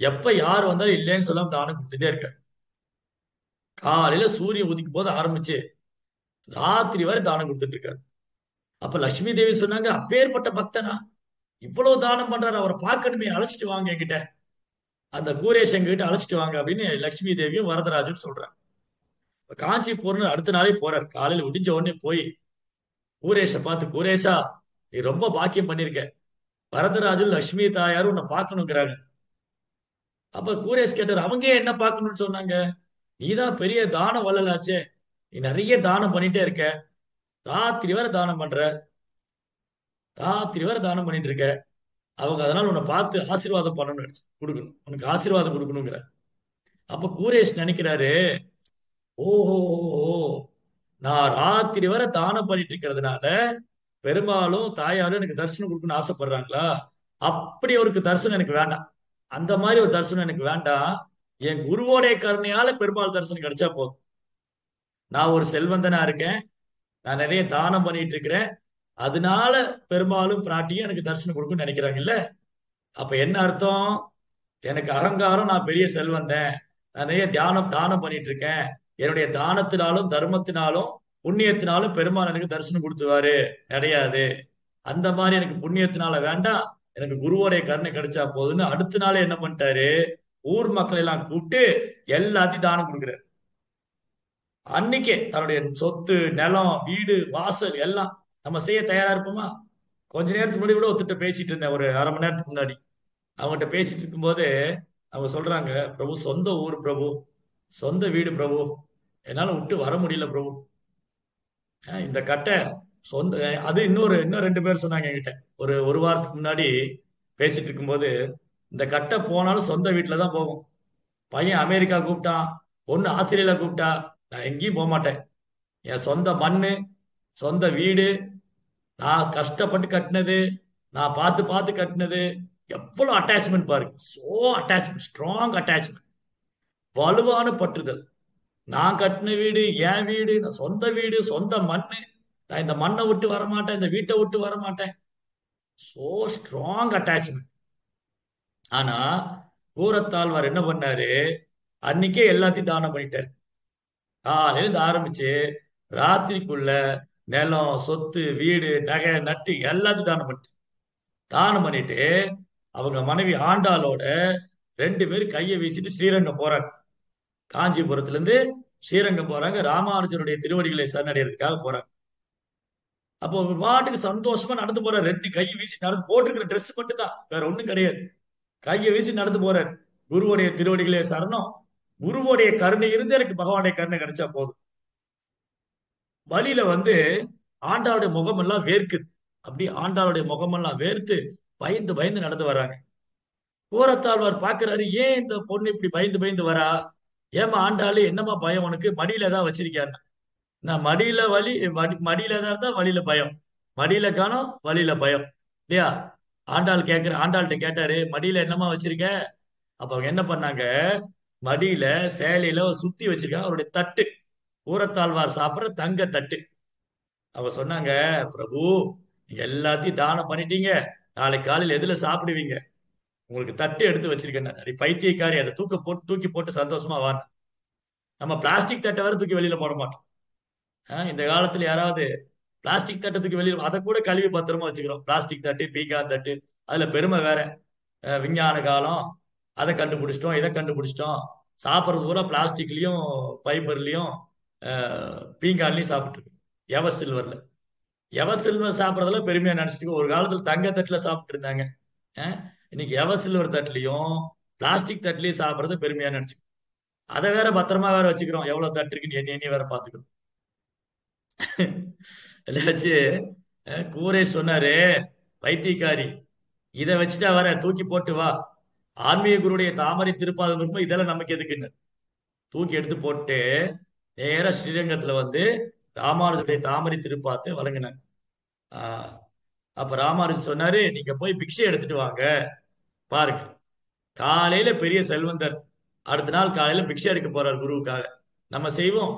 எப்ப யார் வந்தாலும் இல்லைன்னு சொல்லாம தானம் கொடுத்துட்டே இருக்காரு. காலையில சூரியன் உதிக்கும் போது ஆரம்பிச்சு ராத்திரி வரை தானம் கொடுத்துட்டு இருக்காரு. அப்ப லட்சுமி தேவி சொன்னாங்க, அப்பேற்பட்ட பக்தனா, இவ்வளவு தானம் பண்றாரு, அவரை பார்க்கணுமே, அழைச்சிட்டு வாங்க என்கிட்ட, அந்த கூரேஷ் எங்கிட்ட அழைச்சிட்டு வாங்க அப்படின்னு லட்சுமி தேவியும் வரதராஜன் சொல்றாங்க. காஞ்சிபுரம் அடுத்த நாளே போறார். காலையில விடிஞ்ச உடனே போய் கூரேஷ பார்த்து, கூரேஷா, நீ ரொம்ப பாக்கியம் பண்ணிருக்க, வரதராஜன் லட்சுமி தாயாரும் உன்னை பார்க்கணுங்கிறாங்க. அப்ப கூரேஷ் கேட்டார், அவங்க ஏன் என்ன பார்க்கணும்னு சொன்னாங்க? நீதான் பெரிய தான வள்ளலாச்சே, நீ நிறைய தானம் பண்ணிட்டே இருக்க, ராத்திரி வரை தானம் பண்ற, ராத்திரி வரை தானம் பண்ணிட்டு இருக்க, அவங்க அதனால உன்னை பார்த்து ஆசீர்வாதம் பண்ணணும், கொடுக்கணும், உனக்கு ஆசீர்வாதம் கொடுக்கணுங்கிற. அப்ப கூரேஷ் நினைக்கிறாரு, ஓஹோ, நான் ராத்திரி வரை தானம் பண்ணிட்டு இருக்கிறதுனால பெரும்பாலும் தாயாரும் எனக்கு தரிசனம் கொடுக்கணும்னு ஆசைப்படுறாங்களா? அப்படி அவருக்கு தரிசனம் எனக்கு வேண்டாம், அந்த மாதிரி ஒரு தரிசனம் எனக்கு வேண்டாம். என் குருவோடைய கருணையால பெருமாள் தரிசனம் கிடைச்சா போதும். நான் ஒரு செல்வந்தனா இருக்கேன், நான் நிறைய தானம் பண்ணிட்டு இருக்கிறேன், அதனால பெருமாளும் பிராட்டியும் எனக்கு தரிசனம் கொடுக்கும்னு நினைக்கிறாங்கல்ல. அப்ப என்ன அர்த்தம்? எனக்கு அகங்காரம், நான் பெரிய செல்வந்தன், நான் நிறைய தானம் பண்ணிட்டு இருக்கேன், என்னுடைய தானத்தினாலும் தர்மத்தினாலும் புண்ணியத்தினாலும் பெருமாள் எனக்கு தரிசனம் கொடுத்துவாரு கிடையாது. அந்த மாதிரி எனக்கு புண்ணியத்தினால வேண்டாம், எனக்கு குருவோடைய கருணை கிடைச்சா போதுன்னு அடுத்த நாளே என்ன பண்ணிட்டாரு, ஊர் மக்களை எல்லாம் கூப்பிட்டு எல்லாத்தையும் தானம் கொடுக்குறாரு. அன்னைக்கே தன்னுடைய சொத்து, நிலம், வீடு, வாசல் எல்லாம். நம்ம செய்ய தயாரா இருப்போமா? கொஞ்ச நேரத்துக்கு முன்னாடி கூட ஒருத்தட்ட பேசிட்டு இருந்தேன், ஒரு அரை மணி நேரத்துக்கு முன்னாடி. அவங்ககிட்ட பேசிட்டு இருக்கும்போது அவங்க சொல்றாங்க, பிரபு சொந்த ஊர் பிரபு, சொந்த வீடு பிரபு, என்னால விட்டு வர முடியல பிரபு. இந்த கட்டை சொந்த, அது இன்னும் 2 பேர் சொன்னாங்க என்கிட்ட ஒரு ஒரு வாரத்துக்கு முன்னாடி பேசிட்டு இருக்கும்போது, இந்த கட்டை போனாலும் சொந்த வீட்டுல தான் போகும். பையன் அமெரிக்கா கூப்பிட்டான், பொண்ணு ஆஸ்திரேலியா கூப்பிட்டா, நான் எங்கேயும் போக மாட்டேன். என் சொந்த மண்ணு, சொந்த வீடு, நான் கஷ்டப்பட்டு கட்டினது, நான் பார்த்து பார்த்து கட்டினது, எவ்வளவு அட்டாச்மெண்ட் பாருங்க. சோ அட்டாச்மெண்ட், ஸ்ட்ராங் அட்டாச்மெண்ட், வலுவான பற்றுதல். நான் கட்டின வீடு, என் வீடு, நான் சொந்த வீடு, சொந்த மண்ணு, நான் இந்த மண்ணை விட்டு வர மாட்டேன், இந்த வீட்டை விட்டு வர மாட்டேன். So strong attachment. ஆனா கூரத்தாழ்வார் என்ன பண்ணாரு, அன்னைக்கே எல்லாத்தையும் தானம் பண்ணிட்டாரு. காலையில இருந்து ஆரம்பிச்சு ராத்திரிக்குள்ள நிலம், சொத்து, வீடு, நகை, நட்டு எல்லாத்தையும் தானம் பண்ணிட்டு, தானம் பண்ணிட்டு அவங்க மனைவி ஆண்டாளோட 2 பேரும் கையை வீசிட்டு ஸ்ரீரங்கம் போறாங்க. காஞ்சிபுரத்துல இருந்து ஸ்ரீரங்கம் போறாங்க, ராமானுஜருடைய திருவடிகளை சரணடைறதுக்காக போறாங்க. அப்போ ஒரு பாட்டுக்கு சந்தோஷமா நடந்து போறாரு, 2 கையை வீசி நடந்து, போட்டிருக்கிற ட்ரெஸ் மட்டும் தான், வேற ஒண்ணும் கிடையாது. கையை வீசி நடந்து போறாரு. குருவுடைய திருவடிகளே சரணம், குருவுடைய கருணை இருந்து எனக்கு பகவானுடைய கருணை கிடைச்சா போதும். வழியில வந்து ஆண்டாளுடைய முகமெல்லாம் வேர்க்குது, அப்படி ஆண்டாளுடைய முகமெல்லாம் வேர்த்து பயந்து பயந்து நடந்து வராங்க. கூரத்தாழ்வார் பாக்குறாரு, ஏன் இந்த பொண்ணு இப்படி பயந்து பயந்து வரா? ஏமா ஆண்டாளு, என்னமா பயம் உனக்கு? மடியில ஏதாவது வச்சிருக்கியான்னு. நான் மடியில மடியில தான் இருந்தா வழியில பயம், மடியில காணோம் வழியில பயம், இல்லையா? ஆண்டாள்கிட்ட கேட்டாரு, மடியில என்னமா வச்சிருக்க? அப்ப அவங்க என்ன பண்ணாங்க, மடியில சேலையில சுத்தி வச்சிருக்காங்க அவருடைய தட்டு, கூரத்தாழ்வார் சாப்பிடுற தங்க தட்டு. அவங்க சொன்னாங்க, பிரபு, நீங்க எல்லாத்தையும் தானம் பண்ணிட்டீங்க, நாளை காலையில் எதுல சாப்பிடுவீங்க? உங்களுக்கு தட்டு எடுத்து வச்சிருக்கேன், அடி பைத்தியக்காரி, அதை தூக்கி போட்டு சந்தோஷமா வான்னு. நம்ம பிளாஸ்டிக் தட்டை வேற தூக்கி வெளியில போட மாட்டோம். இந்த காலத்துல யாராவது பிளாஸ்டிக் தட்டை தூக்கி வெளியில, அதை கூட கழுவி பத்திரமா வச்சுக்கிறோம். பிளாஸ்டிக் தட்டு, பீங்கான் தட்டு, அதுல பெருமை வேற. விஞ்ஞான காலம், அதை கண்டுபிடிச்சிட்டோம், இதை கண்டுபிடிச்சிட்டோம். சாப்பிட்றது பூரா பிளாஸ்டிக்லயும், ஃபைபர்லயும், பீங்கான்லயும் சாப்பிட்டு இருக்கு. எவர் சில்வர்ல. எவர் சில்வர் சாப்பிட்றதுல பெருமையா நினைச்சிட்டு, ஒரு காலத்துல தங்க தட்டுல சாப்பிட்டு இருந்தாங்க. இன்னைக்கு எவர் சில்வர் தட்டுலயும் பிளாஸ்டிக் தட்டுலயும் சாப்பிட்றது பெருமையா நினைச்சு, அதை வேற பத்திரமா வேற வச்சுக்கிறோம். எவ்வளவு தட்டு இருக்குன்னு எண்ணி எண்ணி வேற பாத்துக்கிறோம். இல்லாச்சு கூரே சொன்னாரு, பைத்தியக்காரி, இதை வச்சுட்டா வர, தூக்கி போட்டு வா. ஆன்மீக குருடைய தாமரை திருப்பாதம் இருக்கும், இதெல்லாம் நமக்கு எதுக்குன்னு தூக்கி எடுத்து போட்டு நேரா ஸ்ரீரங்கத்துல வந்து ராமானுஜருடைய தாமரை திருப்பாத்தை வழங்கினாங்க. ஆஹ் அப்ப ராமானுஜர் சொன்னாரு, நீங்க போய் பிக்ஷை எடுத்துட்டு வாங்க. பாருங்க, காலையில பெரிய செல்வந்தர் அடுத்த நாள் காலையில பிக்ஷை எடுக்க போறார் குருவுக்காக. நம்ம செய்வோம்.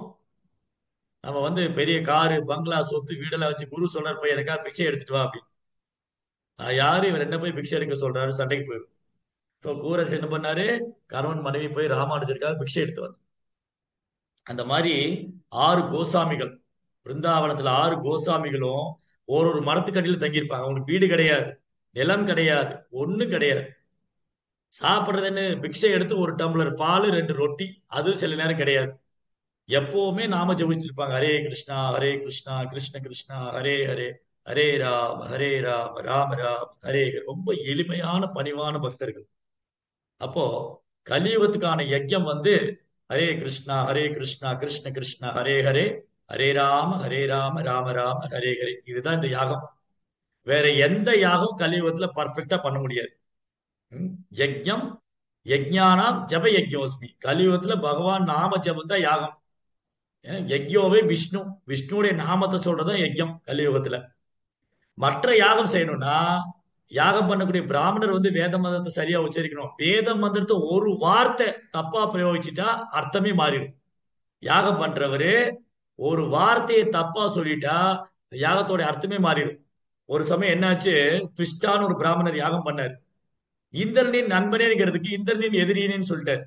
நம்ம வந்து பெரிய காரு, பங்களா, சொத்து, வீடெல்லாம் வச்சு குரு சொல்றாரு போய் எனக்காக பிக்ஷை எடுத்துட்டு வா அப்படின்னு. யாரு இவர் என்ன போய் பிக்ஷை எடுக்க சொல்றாரு, சண்டைக்கு போயிடும். இப்போ கூரஸ் என்ன பண்ணாரு, கணவன் மனைவி போய் ராமானுஜருக்காக பிக்ஷை எடுத்து வந்தார். அந்த மாதிரி 6 கோசாமிகள், பிருந்தாவனத்துல 6 கோசாமிகளும் ஒரு மரத்துக்கடியில தங்கியிருப்பாங்க. அவங்களுக்கு வீடு கிடையாது, நிலம் கிடையாது, ஒண்ணும் கிடையாது. சாப்பிடுறது என்ன, பிக்ஷை எடுத்து ஒரு டம்ளர் பால், 2 ரொட்டி, அது சில நேரம் கிடையாது. எப்பவுமே நாம ஜெபிச்சுட்டு இருப்பாங்க, ஹரே கிருஷ்ணா ஹரே கிருஷ்ணா கிருஷ்ண கிருஷ்ணா ஹரே ஹரே, ஹரே ராம ராம ராம ஹரே ஹரே. ரொம்ப எளிமையான பணிவான பக்தர்கள். அப்போ கலியுகத்துக்கான யஜ்யம் வந்து ஹரே கிருஷ்ணா கிருஷ்ண கிருஷ்ணா ஹரே ஹரே, ஹரே ராம ராம ராம ஹரே ஹரே. இதுதான் இந்த யாகம். வேற எந்த யாகம் கலியுகத்துல பர்ஃபெக்டா பண்ண முடியாது. யஜ்யம் யஜ்ஞானாம் ஜப யஜ்யோஸ்மி. கலியுகத்துல பகவான் நாம ஜபம் தான் யாகம். யஜ்யோவே விஷ்ணு, விஷ்ணுடைய நாமத்தை சொல்றதுதான் யஜ்யம் கலியுகத்துல. மற்ற யாகம் செய்யணும்னா, யாகம் பண்ணக்கூடிய பிராமணர் வந்து வேத மந்திரத்தை சரியா உச்சரிக்கணும். வேத மந்திரத்தை ஒரு வார்த்தை தப்பா பிரயோகிச்சுட்டா அர்த்தமே மாறிடும். யாகம் பண்றவரு ஒரு வார்த்தையை தப்பா சொல்லிட்டா யாகத்தோட அர்த்தமே மாறிடும். ஒரு சமயம் என்னாச்சு, த்விஷ்டான்னு ஒரு பிராமணர் யாகம் பண்ணாரு. இந்திரனின் நண்பனேங்கிறதுக்கு இந்திரனின் எதிரினேன்னு சொல்லிட்டாரு.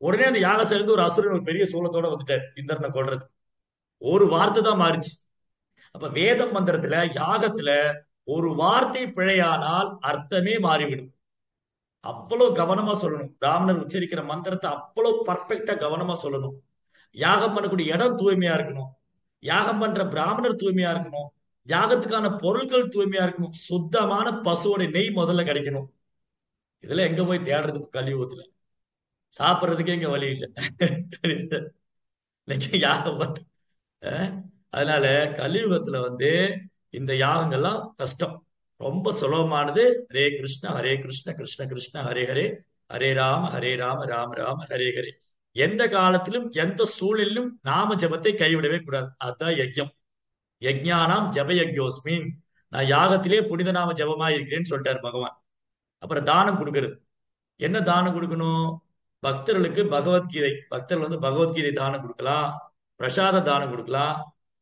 உடனே அந்த யாகம் சேர்ந்து ஒரு அசுரன் ஒரு பெரிய சூலத்தோட வந்துட்டார் இந்திரனை கொல்றது. ஒரு வார்த்தை தான் மாறிச்சு. அப்ப வேத மந்திரத்துல, யாகத்துல ஒரு வார்த்தை பிழையானால் அர்த்தமே மாறிவிடும். அவ்வளவு கவனமா சொல்லணும். பிராமணர் உச்சரிக்கிற மந்திரத்தை அவ்வளவு பர்ஃபெக்டா கவனமா சொல்லணும். யாகம் பண்ணக்கூடிய இடம் தூய்மையா இருக்கணும். யாகம் பண்ற பிராமணர் தூய்மையா இருக்கணும். யாகத்துக்கான பொருட்கள் தூய்மையா இருக்கணும். சுத்தமான பசுவோட நெய் முதல்ல கிடைக்கணும். இதெல்லாம் எங்க போய் தேடுறதுக்கு கலியுகத்துல? சாப்பிடுறதுக்கே இங்க வழி இல்லை. இன்னைக்கு யாகம் பண்ற அதனால கலியுகத்துல வந்து இந்த யாகங்கள்லாம் கஷ்டம். ரொம்ப சுலபமானது. ஹரே கிருஷ்ண கிருஷ்ண கிருஷ்ண ஹரே ஹரே, ஹரே ராம ராம ராம ஹரே ஹரே. எந்த காலத்திலும் எந்த சூழலிலும் நாம ஜபத்தை கைவிடவே கூடாது. அதுதான் யஜ்யம். யஜ்ஞானாம் ஜப யஜ்யோஸ்மின். நான் யாகத்திலே புனித நாம ஜபமா இருக்கிறேன்னு சொல்லிட்டாரு பகவான். அப்புறம் தானம் கொடுக்கறது. என்ன தானம் கொடுக்கணும்? பக்தர்களுக்கு பகவத்கீதை, பக்தர்கள் வந்து பகவத்கீதை தானம் கொடுக்கலாம், பிரசாத தானம் கொடுக்கலாம்.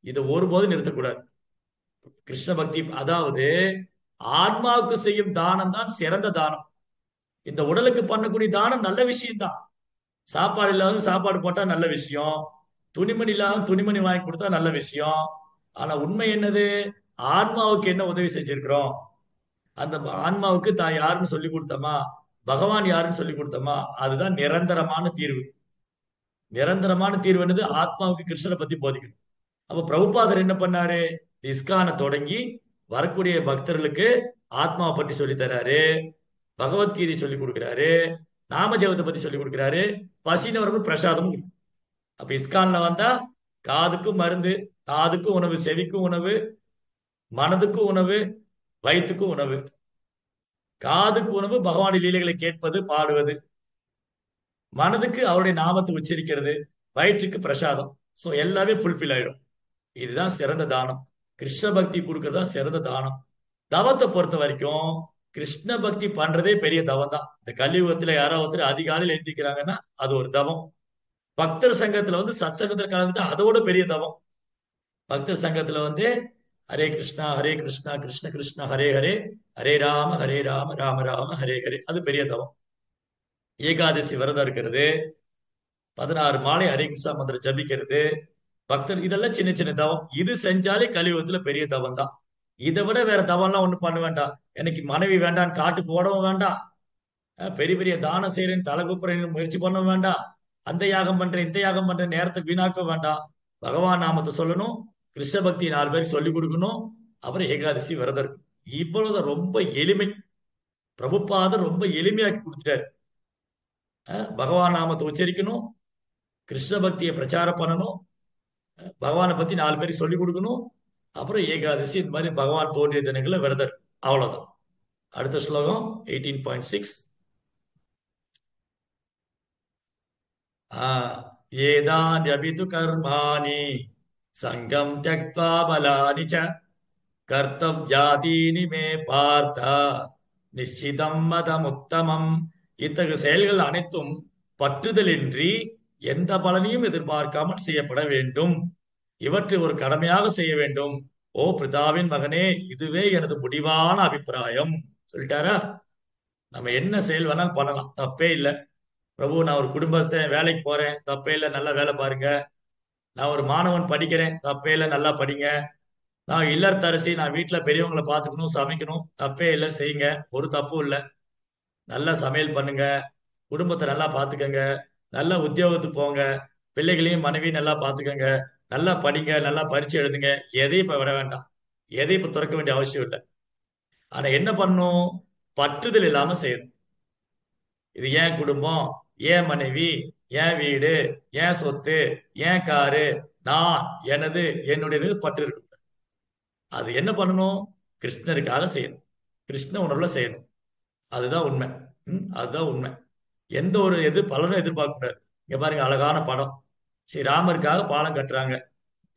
இதை ஒருபோதும் நிறுத்தக்கூடாது. கிருஷ்ண பக்தி, அதாவது ஆன்மாவுக்கு செய்யும் தானம் தான் சிறந்த தானம். இந்த உடலுக்கு பண்ணக்கூடிய தானம் நல்ல விஷயம் தான். சாப்பாடு இல்லாத சாப்பாடு போட்டா நல்ல விஷயம், துணிமணி இல்லாத துணிமணி வாங்கி கொடுத்தா நல்ல விஷயம். ஆனா உண்மை என்னது? ஆன்மாவுக்கு என்ன உதவி செஞ்சிருக்கிறோம்? அந்த ஆன்மாவுக்கு தான் யாருன்னு சொல்லி கொடுத்தோமா, பகவான் யாருன்னு சொல்லி கொடுத்தோமா, அதுதான் நிரந்தரமான தீர்வு. நிரந்தரமான தீர்வு என்னது? ஆத்மாவுக்கு கிருஷ்ணனை பத்தி போதிக்கணும். அப்ப பிரபுபாதர் என்ன பண்ணாரு? இஸ்கானை தொடங்கி வரக்கூடிய பக்தர்களுக்கு ஆத்மாவை பற்றி சொல்லி தராரு, பகவத்கீதை சொல்லி கொடுக்கிறாரு, நாம ஜபத்தை பத்தி சொல்லி கொடுக்கிறாரு, பசினவர்கள் பிரசாதமும். அப்ப இஸ்கான்ல வந்தா காதுக்கும் மருந்து, காதுக்கும் உணவு, செவிக்கும் உணவு, மனதுக்கும் உணவு, வயிற்றுக்கும் உணவு. காதுக்கு உணவு பகவானுடைய லீலைகளை கேட்பது, பாடுவது. மனதுக்கு அவருடைய நாமத்தை உச்சரிக்கிறது. வயிற்றுக்கு பிரசாதம். சோ எல்லாமே ஃபுல்ஃபில் ஆயிடும். இதுதான் சிறந்த தானம். கிருஷ்ண பக்தி கொடுக்கறதா சிறந்த தானம். தவத்தை பொறுத்த வரைக்கும் கிருஷ்ண பக்தி பண்றதே பெரிய தவம் தான். இந்த கலியுகத்துல யாராவது ஒருத்தர் அதிகாலையில் எழுந்திக்கிறாங்கன்னா அது ஒரு தவம். பக்தர் சங்கத்துல வந்து சத் சங்கத்துல கலந்துட்டா அதோட பெரிய தவம். பக்தர் சங்கத்துல வந்து ஹரே கிருஷ்ணா கிருஷ்ண கிருஷ்ண ஹரே ஹரே, ஹரே ராம ராம ராம ஹரே ஹரே. அது பெரிய தவம். ஏகாதசி விரதம் இருக்கிறது, 16 மாலை ஹரே கிருஷ்ணா மந்திரம் ஜபிக்கிறது, பக்தர், இதெல்லாம் சின்ன சின்ன தவம். இது செஞ்சாலே கலியுகத்துல பெரிய தவம் தான். இதை விட வேற தவம்லாம் ஒண்ணும் பண்ண வேண்டாம். எனக்கு மனைவி வேண்டாம், காட்டுக்கு ஓடவும் வேண்டாம், பெரிய பெரிய தானம் செய்யறேன் தலைகுப்புறேன்னு முயற்சி பண்ண வேண்டாம், அந்த யாகம் பண்றேன் இந்த யாகம் பண்றேன் நேரத்தை வீணாக்க வேண்டாம். பகவான் நாமத்தை சொல்லணும், கிருஷ்ண பக்தி 4 பேருக்கு சொல்லி கொடுக்கணும், அப்புறம் ஏகாதசி விரதம் இருக்கும். இவ்வளவு ரொம்ப எளிமை. பிரபுபாதர் ரொம்ப எளிமையாக்கி கொடுத்துட்டாரு. பகவான் நாமத்தை உச்சரிக்கணும், கிருஷ்ண பக்தியை பிரச்சாரம் பண்ணணும், பகவானை பத்தி 4 பேருக்கு சொல்லி கொடுக்கணும், அப்புறம் ஏகாதசி இந்த மாதிரி பகவான் தோன்றிய தினங்கள்ல விரதம் இருக்கும். அவ்வளவுதான். அடுத்த ஸ்லோகம் 18.6. ஏதான்யபிது கர்மாணி சங்கம் த்யக்த்வா பலானி ச கர்த்தவ்யாதீனி மே பார்த்தா நிச்சிதம் மதமுத்தமம். இத்தகைய செயல்கள் அனைத்தும் பற்றுதலின்றி எந்த பலனையும் எதிர்பார்க்காமல் செய்யப்பட வேண்டும். இவற்றை ஒரு கடமையாக செய்ய வேண்டும். ஓ பிதாவின் மகனே, இதுவே எனது முடிவான அபிப்பிராயம். சொல்லிட்டாரா? நம்ம என்ன செயல் வேணாலும் பண்ணலாம், தப்பே இல்லை. பிரபு, நான் ஒரு குடும்பஸ்தன், வேலைக்கு போறேன், தப்பே இல்லை, நல்லா வேலை பாருங்க. நான் ஒரு மாணவன், படிக்கிறேன், தப்பே இல்லை, நல்லா படிங்க. நான் இல்லத்தரசி, நான் வீட்டுல பெரியவங்களை பார்த்துக்கணும், சமைக்கணும், தப்பே இல்லை, செய்யுங்க. ஒரு தப்பும் இல்லை. நல்லா சமையல் பண்ணுங்க, குடும்பத்தை நல்லா பார்த்துக்கங்க, நல்ல உத்தியோகத்துக்கு போங்க, பிள்ளைகளையும் மனைவியும் நல்லா பார்த்துக்கங்க, நல்லா படிங்க, நல்லா பரீட்சை எழுதுங்க. எதையும் இப்ப விட வேண்டாம், எதையும் இப்ப துறக்க வேண்டிய அவசியம் இல்லை. ஆனா என்ன பண்ணும்? பற்றுதல் இல்லாம செய்யணும். இது ஏன் குடும்பம், ஏன் மனைவி, ஏன் வீடு, ஏன் சொத்து, ஏன் காரு, நான், எனது, என்னுடையது பற்று இருக்கு. அது என்ன பண்ணணும்? கிருஷ்ணருக்காக செய்யணும், கிருஷ்ண உணர்வுல செய்யணும். அதுதான் உண்மை. அதுதான் உண்மை. எந்த ஒரு பலனும் எதிர்பார்க்க கூடாது. இங்க பாருங்க, அழகான படம். சரி, ராமருக்காக பாலம் கட்டுறாங்க.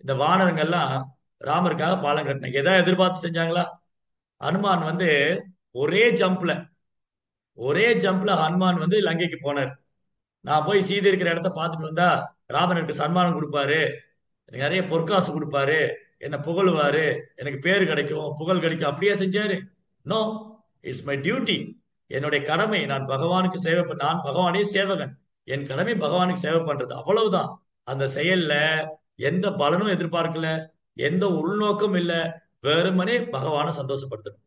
இந்த வானரங்கள்லாம் ராமருக்காக பாலம் கட்டினாங்க. எதாவது எதிர்பார்த்து செஞ்சாங்களா? ஹனுமான் ஒரே ஜம்ப்ல ஒரே ஜம்ப்ல ஹனுமான் லங்கைக்கு போனார். நான் போய் சீதை இருக்கிற இடத்த பார்த்துட்டு வந்தா ராமனுக்கு சன்மானம் கொடுப்பாரு, எனக்கு நிறைய பொற்காசு கொடுப்பாரு, என்ன புகழுவாரு, எனக்கு பேரு கிடைக்கும், புகழ் கிடைக்கும். அப்படியே செஞ்சாரு? நோ, இட்ஸ் மை டியூட்டி, என்னுடைய கடமை. நான் பகவானுக்கு சேவை நான் பகவானே சேவகன், என் கடமை பகவானுக்கு சேவை பண்றது, அவ்வளவுதான். அந்த செயல்ல எந்த பலனும் எதிர்பார்க்கல, எந்த உள்நோக்கம் இல்ல, வெறுமனே பகவானை சந்தோஷப்படுத்தணும்.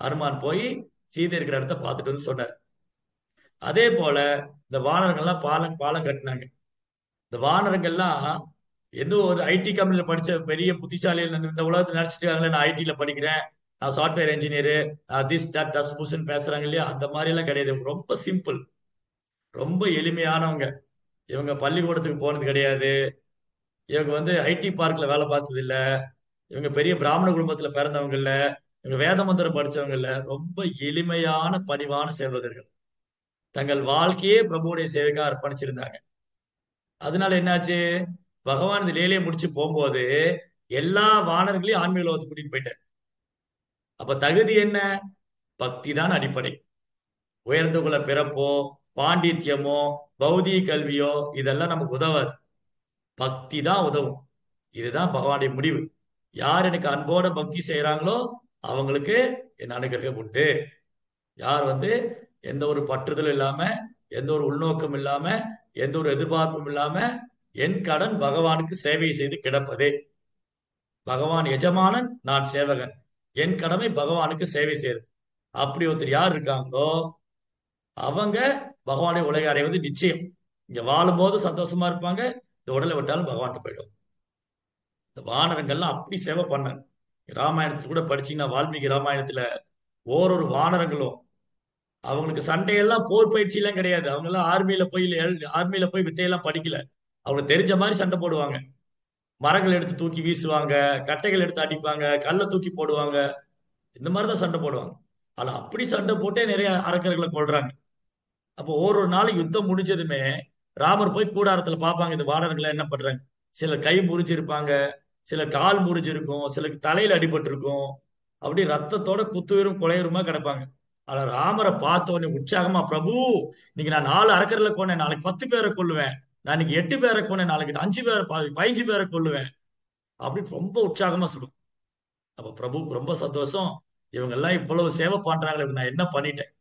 ஹனுமான் போய் சீதை இருக்கிற இடத்த பார்த்துட்டு வந்து சொன்னார். அதே போல இந்த வானரங்கள்லாம் பாலம் பாலம் கட்டினாங்க. இந்த வானரங்கள்லாம் எந்த ஒரு ஐடி கம்பெனில படிச்ச பெரிய புத்திசாலிகள் இந்த உலகத்துல நினைச்சிட்டு இருக்காங்களே, நான் ஐடில படிக்கிறேன், நான் சாஃப்ட்வேர் இன்ஜினியரு, திஸ் தட் தஸ் புஸ்ன்னு பேசுறாங்க இல்லையா? அந்த மாதிரி எல்லாம் கிடையாது. ரொம்ப சிம்பிள், ரொம்ப எளிமையானவங்க. இவங்க பள்ளிக்கூடத்துக்கு போனது கிடையாது, இவங்க ஐடி பார்க்ல வேலை பார்த்தது இல்ல, இவங்க பெரிய பிராமண குடும்பத்துல பிறந்தவங்க இல்ல, இவங்க வேத மந்திரம் படிச்சவங்க இல்ல. ரொம்ப எளிமையான பணிவான சேவகர்கள். தங்கள் வாழ்க்கையே பிரபுவுடைய சேவைக்காக அர்ப்பணிச்சிருந்தாங்க. அதனால என்னாச்சு? பகவான் இந்த லீலையை முடிச்சு போகும்போது எல்லா வானர்களையும் ஆன்மீக லோகத்துக்கு கூட்டிட்டு போயிட்டார். அப்ப தகுதி என்ன? பக்தி தான் அடிப்படை. உயர்ந்த குல பிறப்போ, பாண்டித்யமோ, பௌதிக கல்வியோ இதெல்லாம் நமக்கு உதவாது. பக்தி தான் உதவும். இதுதான் பகவானுடைய முடிவு. யார் எனக்கு அன்போட பக்தி செய்யறாங்களோ அவங்களுக்கு என் அனுகிரகம் உண்டு. யார் எந்த ஒரு பற்றுதலும் இல்லாம, எந்த ஒரு உள்நோக்கம் இல்லாம, எந்த ஒரு எதிர்பார்ப்பும் இல்லாம, என் கடன் பகவானுக்கு சேவை செய்து கிடப்பதே. பகவான் எஜமானன், நான் சேவகன், என் கடமை பகவானுக்கு சேவை செய்யுது. அப்படி ஒருத்தர் யார் இருக்காங்களோ அவங்க பகவானை உலக அடைவது நிச்சயம். இங்க வாழும்போது சந்தோஷமா இருப்பாங்க, இந்த உடலை விட்டாலும் பகவான் போயிடும். இந்த வானரங்கள்லாம் அப்படி சேவை பண்ணாங்க. ராமாயணத்துல கூட படிச்சீங்கன்னா, வால்மீகி ராமாயணத்துல ஓரொரு வானரங்களும் அவங்களுக்கு சண்டையெல்லாம் போர் பயிற்சி எல்லாம் கிடையாது. அவங்க எல்லாம் ஆர்மியில போய் வித்தையெல்லாம் படிக்கல. அவங்களுக்கு தெரிஞ்ச மாதிரி சண்டை போடுவாங்க. மரங்கள் எடுத்து தூக்கி வீசுவாங்க, கட்டைகள் எடுத்து அடிப்பாங்க, கல்லை தூக்கி போடுவாங்க, இந்த மாதிரிதான் சண்டை போடுவாங்க. ஆனா அப்படி சண்டை போட்டே நிறைய அரக்கர்களை கொள்றாங்க. அப்போ ஒரு நாள் யுத்தம் முடிஞ்சதுமே ராமர் போய் கூடாரத்துல பார்ப்பாங்க, இந்த வானரங்களை என்ன பண்றாங்க. சிலர் கை முறிஞ்சிருப்பாங்க, சிலர் கால் முறிஞ்சிருக்கும், சிலருக்கு தலையில அடிபட்டு இருக்கும். அப்படி ரத்தத்தோட குத்துயிரும் குலையுருமா கிடப்பாங்க. ஆனா ராமரை பார்த்த உடனே உற்சாகமா, பிரபு, இன்னைக்கு நான் 4 அரக்கர்களை கொன்னேன், நாளைக்கு 10 பேரை கொல்லுவேன், நான் இன்னைக்கு 8 பேரை கொன்னேன், நாளைக்கு 5 பேரை 15 பேரை கொல்லுவேன் அப்படின்னு ரொம்ப உற்சாகமா சொல்லும். அப்ப பிரபுவுக்கு ரொம்ப சந்தோஷம். இவங்க எல்லாம் இவ்வளவு சேவை பண்றாங்களே, நான் என்ன பண்ணிட்டேன்?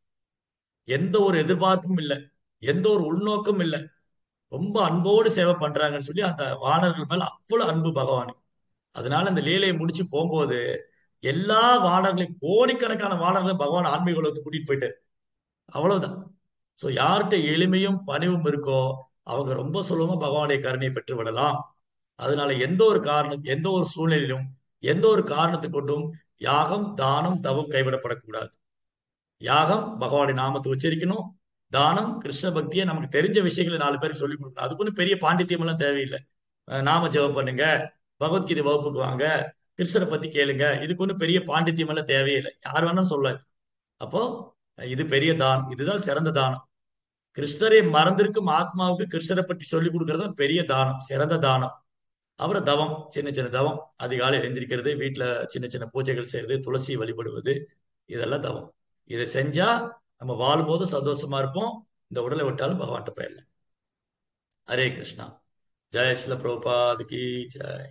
எந்த ஒரு எதிர்பார்ப்பும் இல்லை, எந்த ஒரு உள்நோக்கமும் இல்லை, ரொம்ப அன்போடு சேவை பண்றாங்கன்னு சொல்லி அந்த வானர்கள் மேல அவ்வளவு அன்பு பகவான். அதனால அந்த லீலையை முடிச்சு போகும்போது எல்லா வானர்களையும், கோடிக்கணக்கான வானர்களை பகவான் ஆன்மீக உலகத்துக்கு கூட்டிட்டு போயிட்டாரு. அவ்வளவுதான். சோ யார்கிட்ட எளிமையும் பணிவும் இருக்கோ அவங்க ரொம்ப சுலபமா பகவானுடைய கருணையை பெற்று விடலாம். அதனால எந்த ஒரு காரணம், எந்த ஒரு சூழ்நிலையிலும், எந்த ஒரு காரணத்தை கொண்டும் யாகம், தானம், தவம் கைவிடப்படக்கூடாது. யாகம் பகவானுடைய நாமத்தை உச்சரிக்கணும். தானம் கிருஷ்ண பக்தியை நமக்கு தெரிஞ்ச விஷயங்களை 4 பேருக்கு சொல்லிக் கொடுக்கணும். அதுக்கு ஒன்றும் பெரிய பாண்டித்தியம் எல்லாம் தேவையில்லை. நாம ஜெபம் பண்ணுங்க, பகவத்கீதை வகுப்புக்கு வாங்க, கிருஷ்ணரை பத்தி கேளுங்க. இதுக்கு ஒன்றும் பெரிய பாண்டித்தியம் எல்லாம் தேவையில்லை. யார் வேணா சொல்ல. அப்போ இது பெரிய தானம், இதுதான் சிறந்த தானம். கிருஷ்ணரை மறந்திருக்கும் ஆத்மாவுக்கு கிருஷ்ணரை பற்றி சொல்லிக் கொடுக்கறது தான் பெரிய தானம், சிறந்த தானம். அப்புறம் தவம், சின்ன சின்ன தவம், அதிகாலை எழுந்திருக்கிறது, வீட்டுல சின்ன சின்ன பூஜைகள் செய்யறது, துளசி வழிபடுவது, இதெல்லாம் தவம். இதை செஞ்சா நம்ம வாழும்போது சந்தோஷமா இருப்போம். இந்த உடலை விட்டாலும் பகவான்கிட்ட போயிடலாம். ஹரே கிருஷ்ணா. ஜெய் ஸ்ரீல பிரபுபாத் கி ஜெய்.